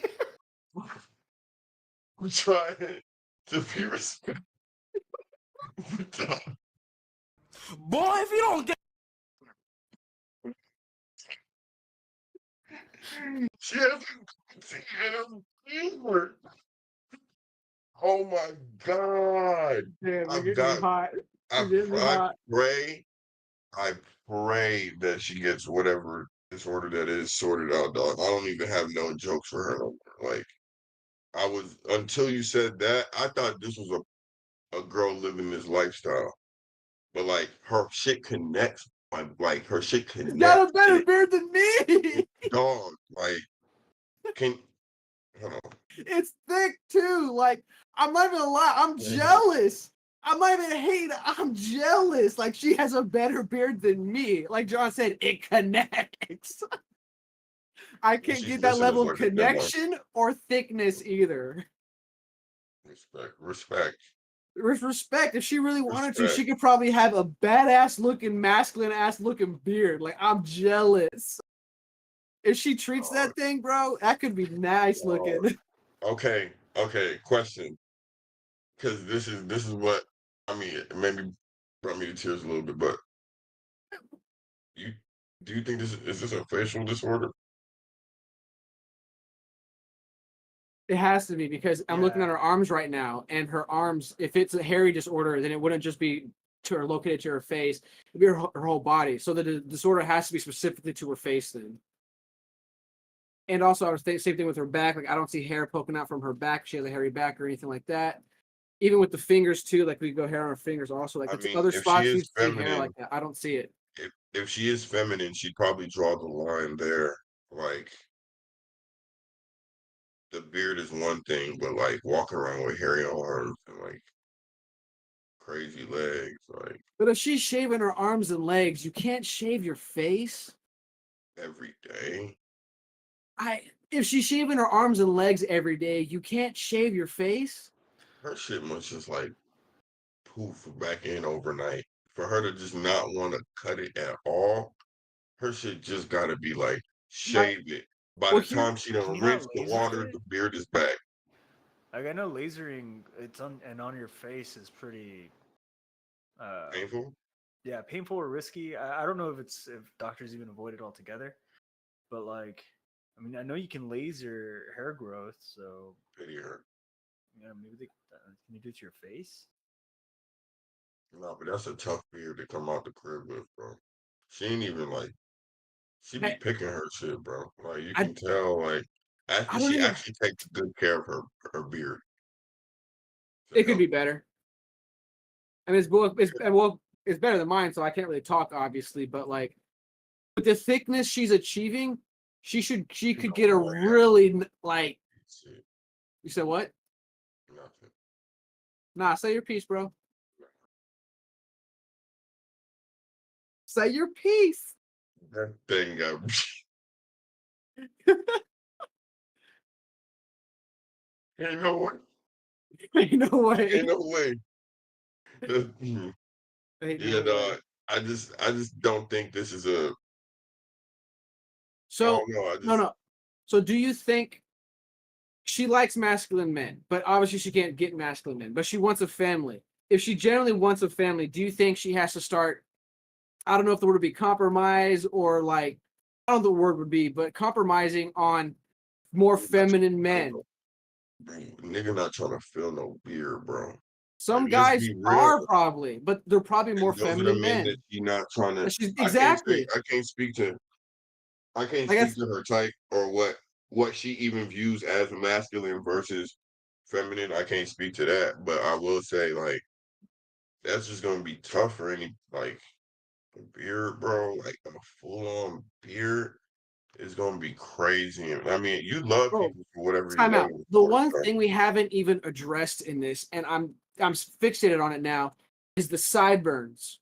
we trying to be respectful. Boy, if you don't get She hasn't fever. Oh my God. Damn, you're I've getting me got hot. I, You're getting me I hot. I pray that she gets whatever disorder that is sorted out, dog. I don't even have no jokes for her no more. Like, I was, until you said that, I thought this was a girl living this lifestyle. But like, her shit connects. Like, her shit She's got connects a and better it, beard than me. dog. Like, can hold on. It's thick too. Like, I'm not even gonna lie. I'm Mhm. jealous. I'm not even hating. I'm jealous. Like, she has a better beard than me. Like John said, it connects. I can't She's get that listening level of like a demo. connection or thickness either. Respect. With respect, if she really wanted to, she Respect. could probably have a badass looking, masculine ass looking beard. Like, I'm jealous. If she treats that thing, bro, that could be nice looking. Okay. Question. Because this is what I mean. It maybe brought me to tears a little bit, but you do you think is this a facial disorder? It has to be, because I'm looking at Yeah. her arms right now, and her arms, if it's a hairy disorder, then it wouldn't just be to her located to her face, it'd be her whole body. So the disorder has to be specifically to her face then. And also, I was thinking same thing with her back. Like, I don't see hair poking out from her back. She has a hairy back or anything like that. Even with the fingers too, like, we go hair on her fingers also. Like, I it's mean, other if she spots you is see hair feminine, like that. I don't see it. if she is feminine, she'd probably draw the line there. Like, the beard is one thing, but like walking around with hairy arms and like crazy legs, like But if she's shaving her arms and legs, you can't shave your face. every day. If she's shaving her arms and legs every day, you can't shave your face. Her shit must just like poof back in overnight. For her to just not want to cut it at all, her shit just gotta be like My, shave it. By well, the here, time she Can done you not rinsed the laser water, it? the beard is back. Like I know lasering, it's on your face is pretty, uh, Painful. yeah, painful or risky. I don't know if doctors even avoid it altogether, but like, I mean, I know you can laser hair growth, so Pity her. yeah, maybe can you do it to your face? No, but that's a tough beard to come out the crib with, bro. She ain't even like she be I, picking her shit, bro. Like you I, can tell, like I after don't she even. actually takes good care of her beard. To It could help. be better. I mean, it's better than mine, so I can't really talk, obviously. But like, with the thickness she's achieving, She could don't get a know yet. really like. Shit, You said what? nothing. Nah, say your piece, bro. Say your piece. That thing got. Ain't no way. Ain't no way. Ain't no way. Mhm. Ain't Yeah, no no. way. I just don't think this is a. I So don't know. I no, just. no. So do you think she likes masculine men, but obviously she can't get masculine men, but she wants a family. If she generally wants a family, do you think she has to start? I don't know if the word would be compromise or like I don't know what the word would be, but compromising on more feminine men. Bro, nigga not trying to fill no beer, bro. Some Like, let's guys be real. are probably, but they're probably more And those are the feminine men men. that she not trying to. And she's I can't say. exactly. I can't speak to. I can't I speak guess to her type or what she even views as masculine versus feminine. I can't speak to that, but I will say like that's just gonna be tough for any like a beard, bro. Like a full on beard is gonna be crazy. I mean, you love bro, people for whatever you time love out. them The for. one So thing we haven't even addressed in this, and I'm fixated on it now, is the sideburns.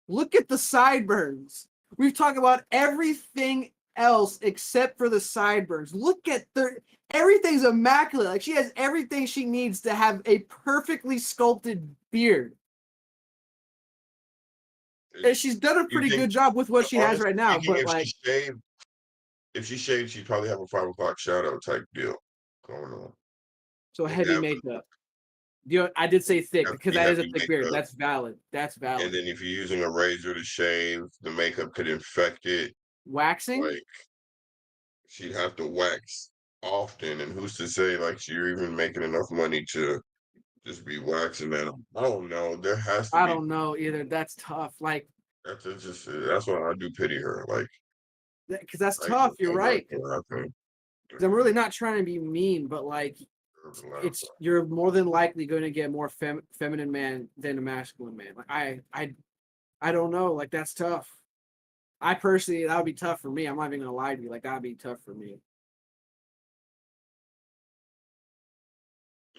Look at the sideburns. We've talked about everything else except for the sideburns. Look at their everything's immaculate. Like she has everything she needs to have a perfectly sculpted beard. And she's done a you pretty think, good job with what she has honestly right now. speaking, But like, if she shaved, she'd probably have a 5 o'clock shadow type deal going on. so And heavy have makeup. You know, I did say thick have to because be that is a heavy thick beard. makeup. That's valid. That's And valid. then if you're using a razor to shave, the makeup could infect it. Waxing? Like she'd have to wax often. And who's to say like you're even making enough money to just be waxing that? I don't know. There has to I be. don't know either. That's tough. Like, That's why I do pity her. because that's Like tough. You're I got right. her, I think. 'Cause I'm really not trying to be mean, but like, it's you're more than likely going to get more feminine man than a masculine man. Like I don't know. Like that's tough. I personally, that would be tough for me. I'm not even gonna lie to you. Like that'd be tough for me.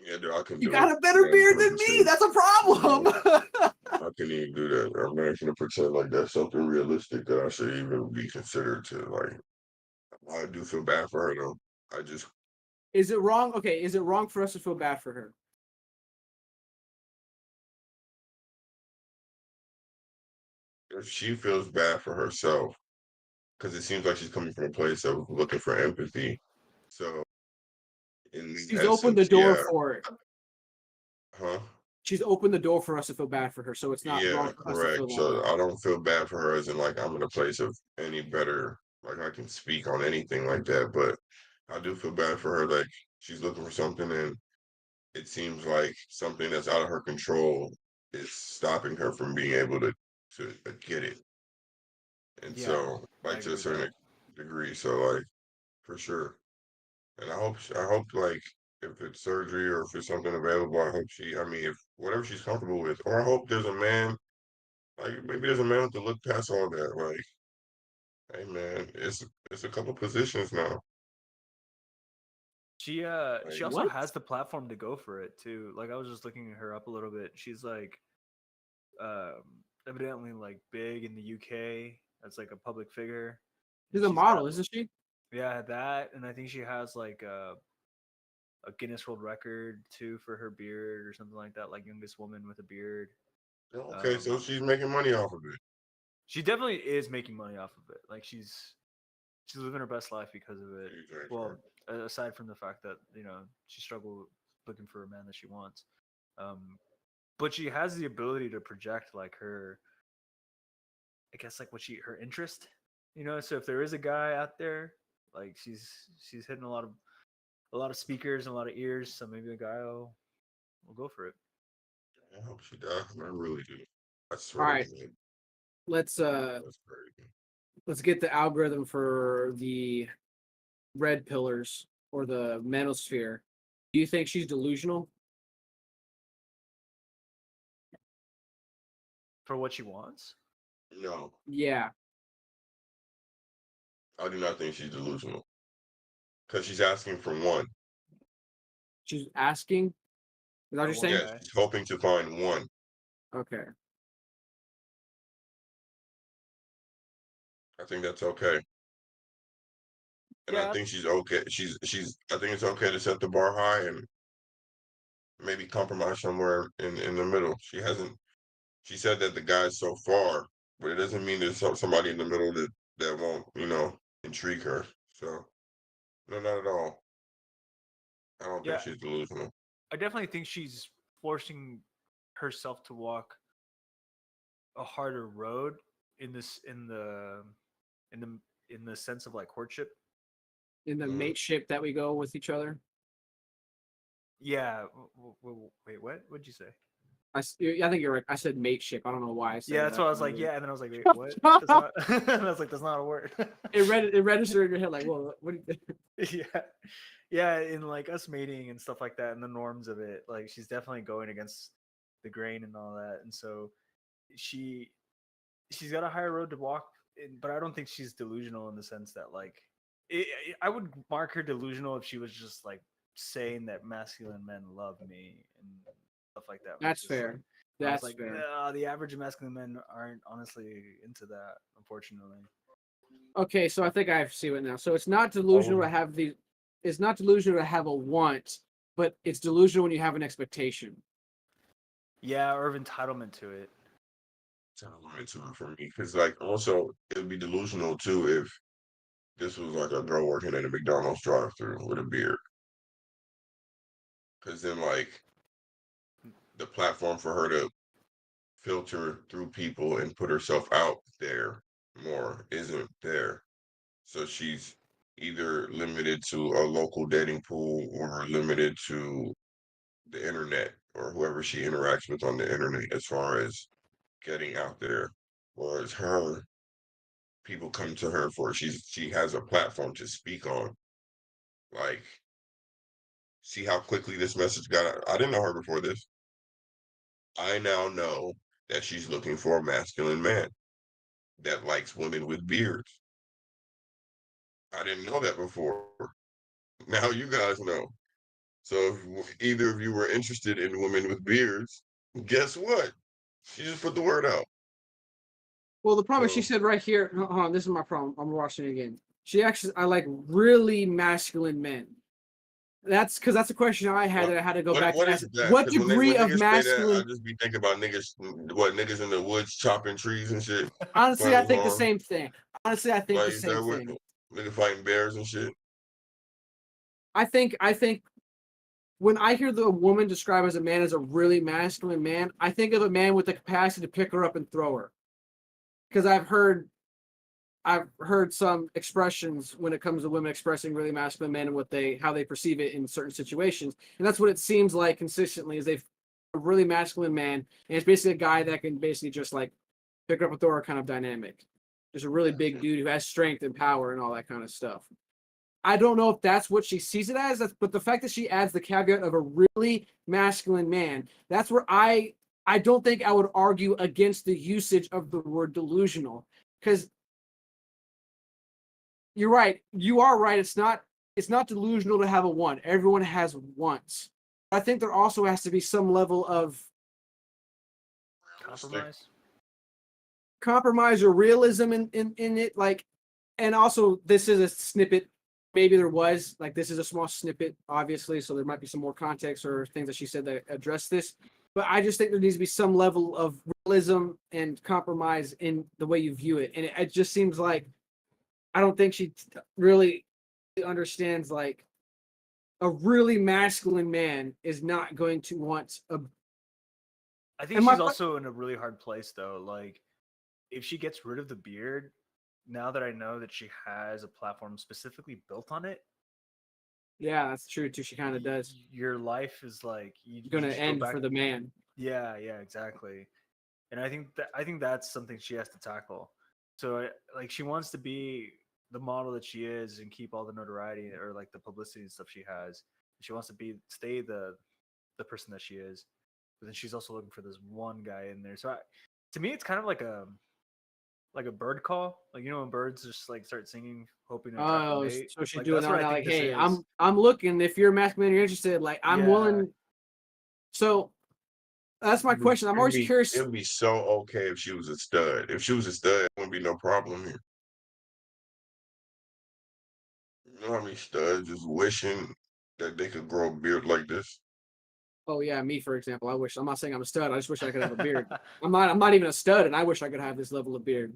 Yeah, dude, I can You do it. got a better beard than me. 100%. That's a problem. I can even do that. I'm not gonna pretend like that's something realistic that I should even be considered to like. I do feel bad for her though. I just Is it wrong? Okay, is it wrong for us to feel bad for her? if she feels bad for herself because it seems like she's coming from a place of looking for empathy. So in She's opened the essence, door yeah, for it. huh? She's opened the door for us to feel bad for her, so it's not Yeah, wrong for us to correct. feel that way. So I don't feel bad for her as in like I'm in a place of any better, like I can speak on anything like that. But I do feel bad for her, like she's looking for something and it seems like something that's out of her control is stopping her from being able to get it. And Yeah, so, I like to agree a with that. certain degree, so like for sure. And I hope like if it's surgery or if it's something available, I hope I mean, if whatever she's comfortable with, or I hope there's a man, like maybe there's a man to look past all that. Like, hey man, it's a couple positions now. She Like, also What? has the platform to go for it too. Like I was just looking her up a little bit. She's like um evidently like big in the UK as like a public figure. She's And a she's got model, isn't she? yeah, that and I think she has like a Guinness World Record too for her beard or something like that, like youngest woman with a beard. okay, so Um she's making money off of it. she definitely is making money off of it. Like she's living her best life because of it. Well, aside from the fact that she struggled looking for a man that she wants, but she has the ability to project like her, I guess like her interest. So if there is a guy out there, like she's hitting a lot of speakers and a lot of ears, so maybe a guy will go for it. I hope she does. I really do. I All swear to right, God, let's that's crazy. let's get the algorithm for the red pillars or the manosphere. Do you think she's delusional? For what she wants. No, Yeah. I do not think she's delusional because she's asking for one. She's asking. Is that what For you're one saying? Yeah, guy. she's hoping to find one. Okay. I think that's okay. And I Yeah, think she's okay. I think it's okay to set the bar high and maybe compromise somewhere in the middle. She said that the guys so far, but it doesn't mean there's somebody in the middle that won't, intrigue her. So no, not at all. I don't think yeah. she's delusional. I definitely think she's forcing herself to walk a harder road in this in the in the sense of like courtship. In the Mhm. mateship that we go with each other. Yeah. Wait, what? What'd you say? I think you're right. I said mateship. I don't know why I said Yeah, that's that. what I was like. Yeah, and then I was like, wait, what? That's not. And I was like, that's not a word. It registered in your head like, well, what do you think? Yeah, yeah. In like us mating and stuff like that, and the norms of it, like she's definitely going against the grain and all that, and so she she's got a higher road to walk. But I don't think she's delusional in the sense that like I would mark her delusional if she was just like saying that masculine men love me and stuff like that. That's Which is fair. like, I was That's like, fair. the average masculine men aren't honestly into that, unfortunately. Okay, so I think I see it now. So it's not delusional to have the it's not delusional to have a want, but it's delusional when you have an expectation. Yeah, or of entitlement to it. It's not right to it for me because, like, also it would be delusional too if this was like a girl working at a McDonald's drive-through with a beard. Because then, like, the platform for her to filter through people and put herself out there more isn't there. So she's either limited to a local dating pool or limited to the internet or whoever she interacts with on the internet as far as getting out there. Whereas her, people come to her for she has a platform to speak on. Like, see how quickly this message got out. I didn't know her before this. I now know that she's looking for a masculine man that likes women with beards. I didn't know that before. Now you guys know. So if either of you were interested in women with beards, guess what? She just put the word out. Well, the problem is she So said right here, hold on, this is my problem. I'm watching it again. She actually, I like really masculine men. That's because that's a question I had what that I had to go what back what and is ask. that? What Because degree when of niggas say that, I masculine? just be thinking about niggas in the woods chopping trees and shit, Honestly, I planting think the harm. same thing. Honestly, I think Like the is same that what thing. nigga fighting bears and shit? I think when I hear the woman described as a man as a really masculine man, I think of a man with the capacity to pick her up and throw her. Because I've heard some expressions when it comes to women expressing really masculine men and how they perceive it in certain situations, and that's what it seems like consistently is they a really masculine man, and it's basically a guy that can basically just like pick her up and throw her kind of dynamic, just a really big dude who has strength and power and all that kind of stuff. I don't know if that's what she sees it as, but the fact that she adds the caveat of a really masculine man, that's where I don't think I would argue against the usage of the word delusional because you're right. You are right. It's not delusional to have a want. Everyone has wants. I think there also has to be some level of Compromise. compromise or realism in it. Like, and also this is a snippet. Maybe there was like this is a small snippet, obviously, so there might be some more context or things that she said that address this. But I just think there needs to be some level of realism and compromise in the way you view it. And it just seems like I don't think she really understands like a really masculine man is not going to want a. I think And my she's also in a really hard place though. Like, if she gets rid of the beard, now that I know that she has a platform specifically built on it, yeah, that's true too. She kind of does. your life is like you Going to just go end back. for the man. Yeah, yeah, exactly. And I think that's something she has to tackle. So like she wants to be the model that she is and keep all the notoriety or like the publicity and stuff she has. She wants to stay the person that she is, but then she's also looking for this one guy in there. So to me, it's kind of like like a bird call, like when birds just like start singing, hoping to attract a Oh, mate. so she's Like doing that's that what right I now. think Like, this hey, is. I'm looking. If you're masculine, you're interested. Like, I'm Yeah. willing. So that's my question. I'm always curious. It'd be so okay if she was a stud. If she was a stud, it wouldn't be no problem here. You know how many studs just wishing that they could grow a beard like this? Oh yeah, me for example. I'm not saying I'm a stud. I just wish I could have a beard. I'm not even a stud, and I wish I could have this level of beard.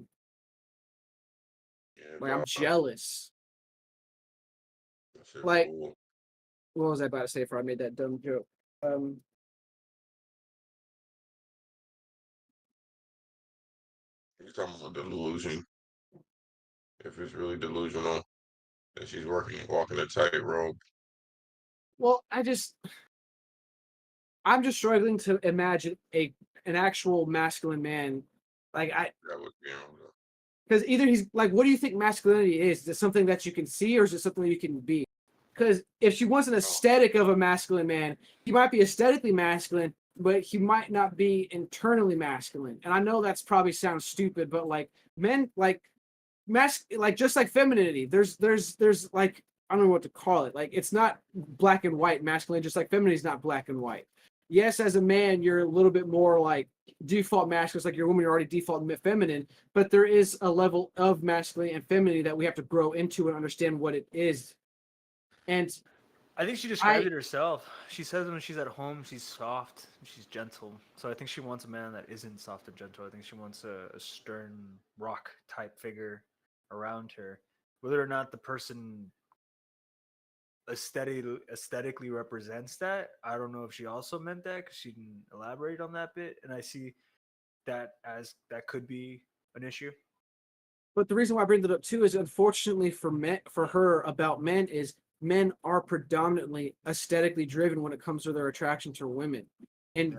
Yeah, Like, I'm dog. jealous. That shit Like, cool. what was I about to say before I made that dumb joke? You're talking about delusion. If it's really delusional that she's walking a tightrope. Well, I'm just struggling to imagine an actual masculine man. Like, That would be because either he's like, what do you think masculinity is? Is it something that you can see, or is it something you can be? Because if she wants an aesthetic of a masculine man, he might be aesthetically masculine, but he might not be internally masculine. And I know that's probably sounds stupid, but like men, like like just like femininity, there's like, I don't know what to call it. Like, it's not black and white masculine, just like femininity is not black and white. Yes, as a man, you're a little bit more like default masculine. It's like your woman, you're already default feminine, but there is a level of masculinity and femininity that we have to grow into and understand what it is. And I think she described it herself. She says when she's at home, she's soft, she's gentle. So I think she wants a man that isn't soft and gentle. I think she wants a stern rock type figure around her. Whether or not the person aesthetically represents that, I don't know if she also meant that because she didn't elaborate on that bit. And I see that as that could be an issue. But the reason why I bring that up too is, unfortunately for her, about men, is men are predominantly aesthetically driven when it comes to their attraction to women. And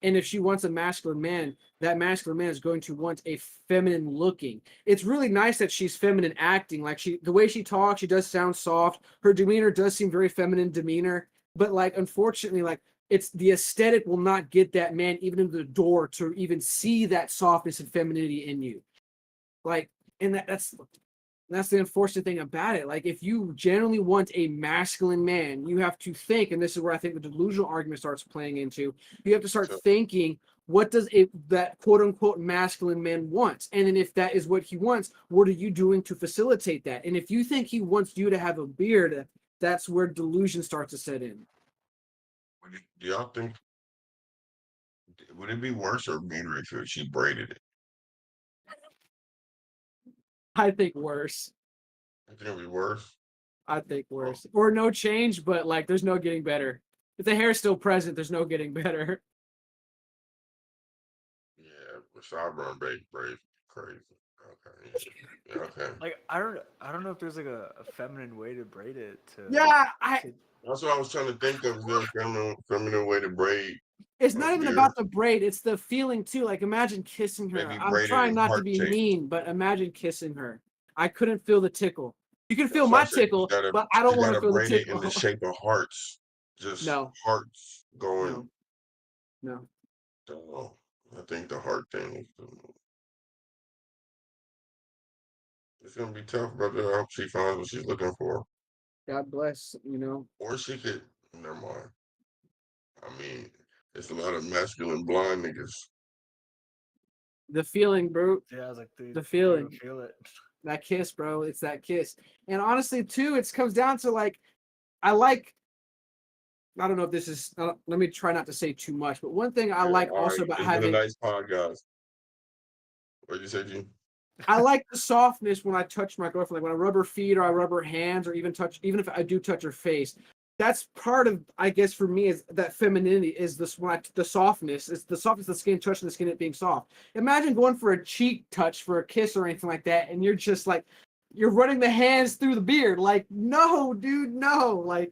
if she wants a masculine man, that masculine man is going to want a feminine looking. It's really nice that she's feminine acting. Like, the way she talks, she does sound soft. Her demeanor does seem very feminine demeanor. But like, unfortunately, like, it's the aesthetic will not get that man even into the door to even see that softness and femininity in you. Like, and that's the unfortunate thing about it. Like, if you generally want a masculine man, you have to think, and this is where I think the delusional argument starts playing into. You have to start thinking, what does that quote unquote masculine man wants? And then if that is what he wants, what are you doing to facilitate that? And if you think he wants you to have a beard, that's where delusion starts to set in. Do y'all think, would it be worse or better if she braided it? I think worse. I think it'd be worse. I think worse. Or no change, but like, there's no getting better. If the hair's still present, there's no getting better. Yeah, but sideburn braid crazy. Okay. Yeah, okay. Like I don't know if there's like a feminine way to braid it. That's what I was trying to think of. Is there a feminine way to braid? It's not even about the braid. It's the feeling too. Like, imagine kissing her. Maybe I'm trying not to be mean, but imagine kissing her. I couldn't feel the tickle. You can feel my tickle, but I don't want to feel the braid it tickle. in the shape of hearts. Just hearts going. No. I think the heart thing is it's gonna be tough, brother. I hope she finds what she's looking for. God bless, Or she could. Never mind. I mean, it's a lot of masculine blind niggas. The feeling, bro. Yeah, I was like, the feeling. Feel it. That kiss, bro. It's that kiss. And honestly, too, it comes down to like, I don't know if this is. Let me try not to say too much. But one thing I like also about having a nice podcast. What'd you say, Gene? I like the softness when I touch my girlfriend, like when I rub her feet or I rub her hands, or even if I do touch her face. That's part of, I guess, for me, is that femininity is the softness. It's the softness of the skin, touching the skin, it being soft. Imagine going for a cheek touch for a kiss or anything like that, and you're just like, you're running the hands through the beard. Like, no, dude, no. Like,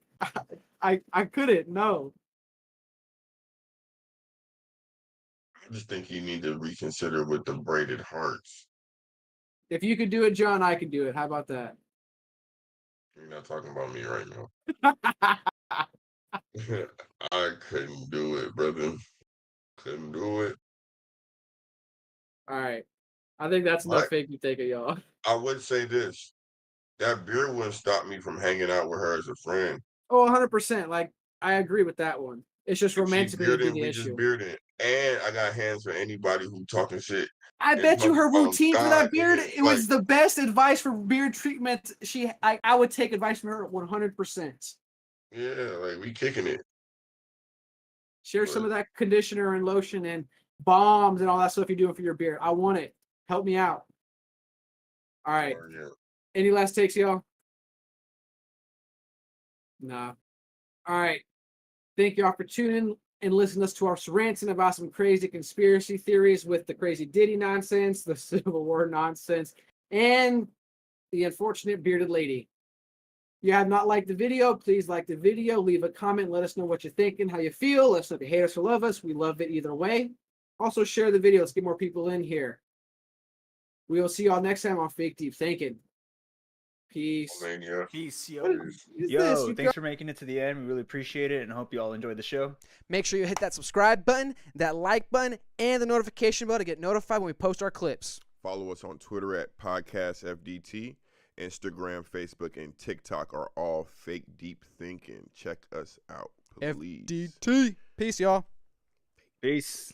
I couldn't, no. I just think you need to reconsider with the braided hearts. If you could do it, John, I could do it. How about that? You're not talking about me right now. I couldn't do it, brother. Couldn't do it. All right. I think that's enough But fake you take of y'all. I would say this: that beard wouldn't stop me from hanging out with her as a friend. Oh, 100%. Like, I agree with that one. It's just If she romantically would be bearding, the we just issue. bearding. And I got hands for anybody who talking shit. I As bet you much as her I'm routine for that dying, beard, nigga, it like, was the best advice for beard treatment. I would take advice from her 100%. yeah, like we kicking it. Share some But of that conditioner and lotion and balms and all that stuff you're doing for your beard. I want it. Help me out. All right. yeah. Any last takes, y'all? Nah. All right. Thank y'all for tuning and listening to us to our ranting about some crazy conspiracy theories with the crazy Diddy nonsense, the Civil War nonsense, and the unfortunate bearded lady. If you have not liked the video, please like the video. Leave a comment. Let us know what you're thinking, how you feel. Let us know if you hate us or love us. We love it either way. Also, share the video. Let's get more people in here. We will see y'all next time on Fake Deep Thinking. Peace. Mania. Peace, What yo. is this? Yo, You thanks for making it to the end. We really appreciate it and hope you all enjoyed the show. Make sure you hit that subscribe button, that like button, and the notification bell to get notified when we post our clips. Follow us on Twitter at PodcastFDT. Instagram, Facebook, and TikTok are all Fake Deep Thinking. Check us out, please. FDT. Peace, y'all. Peace.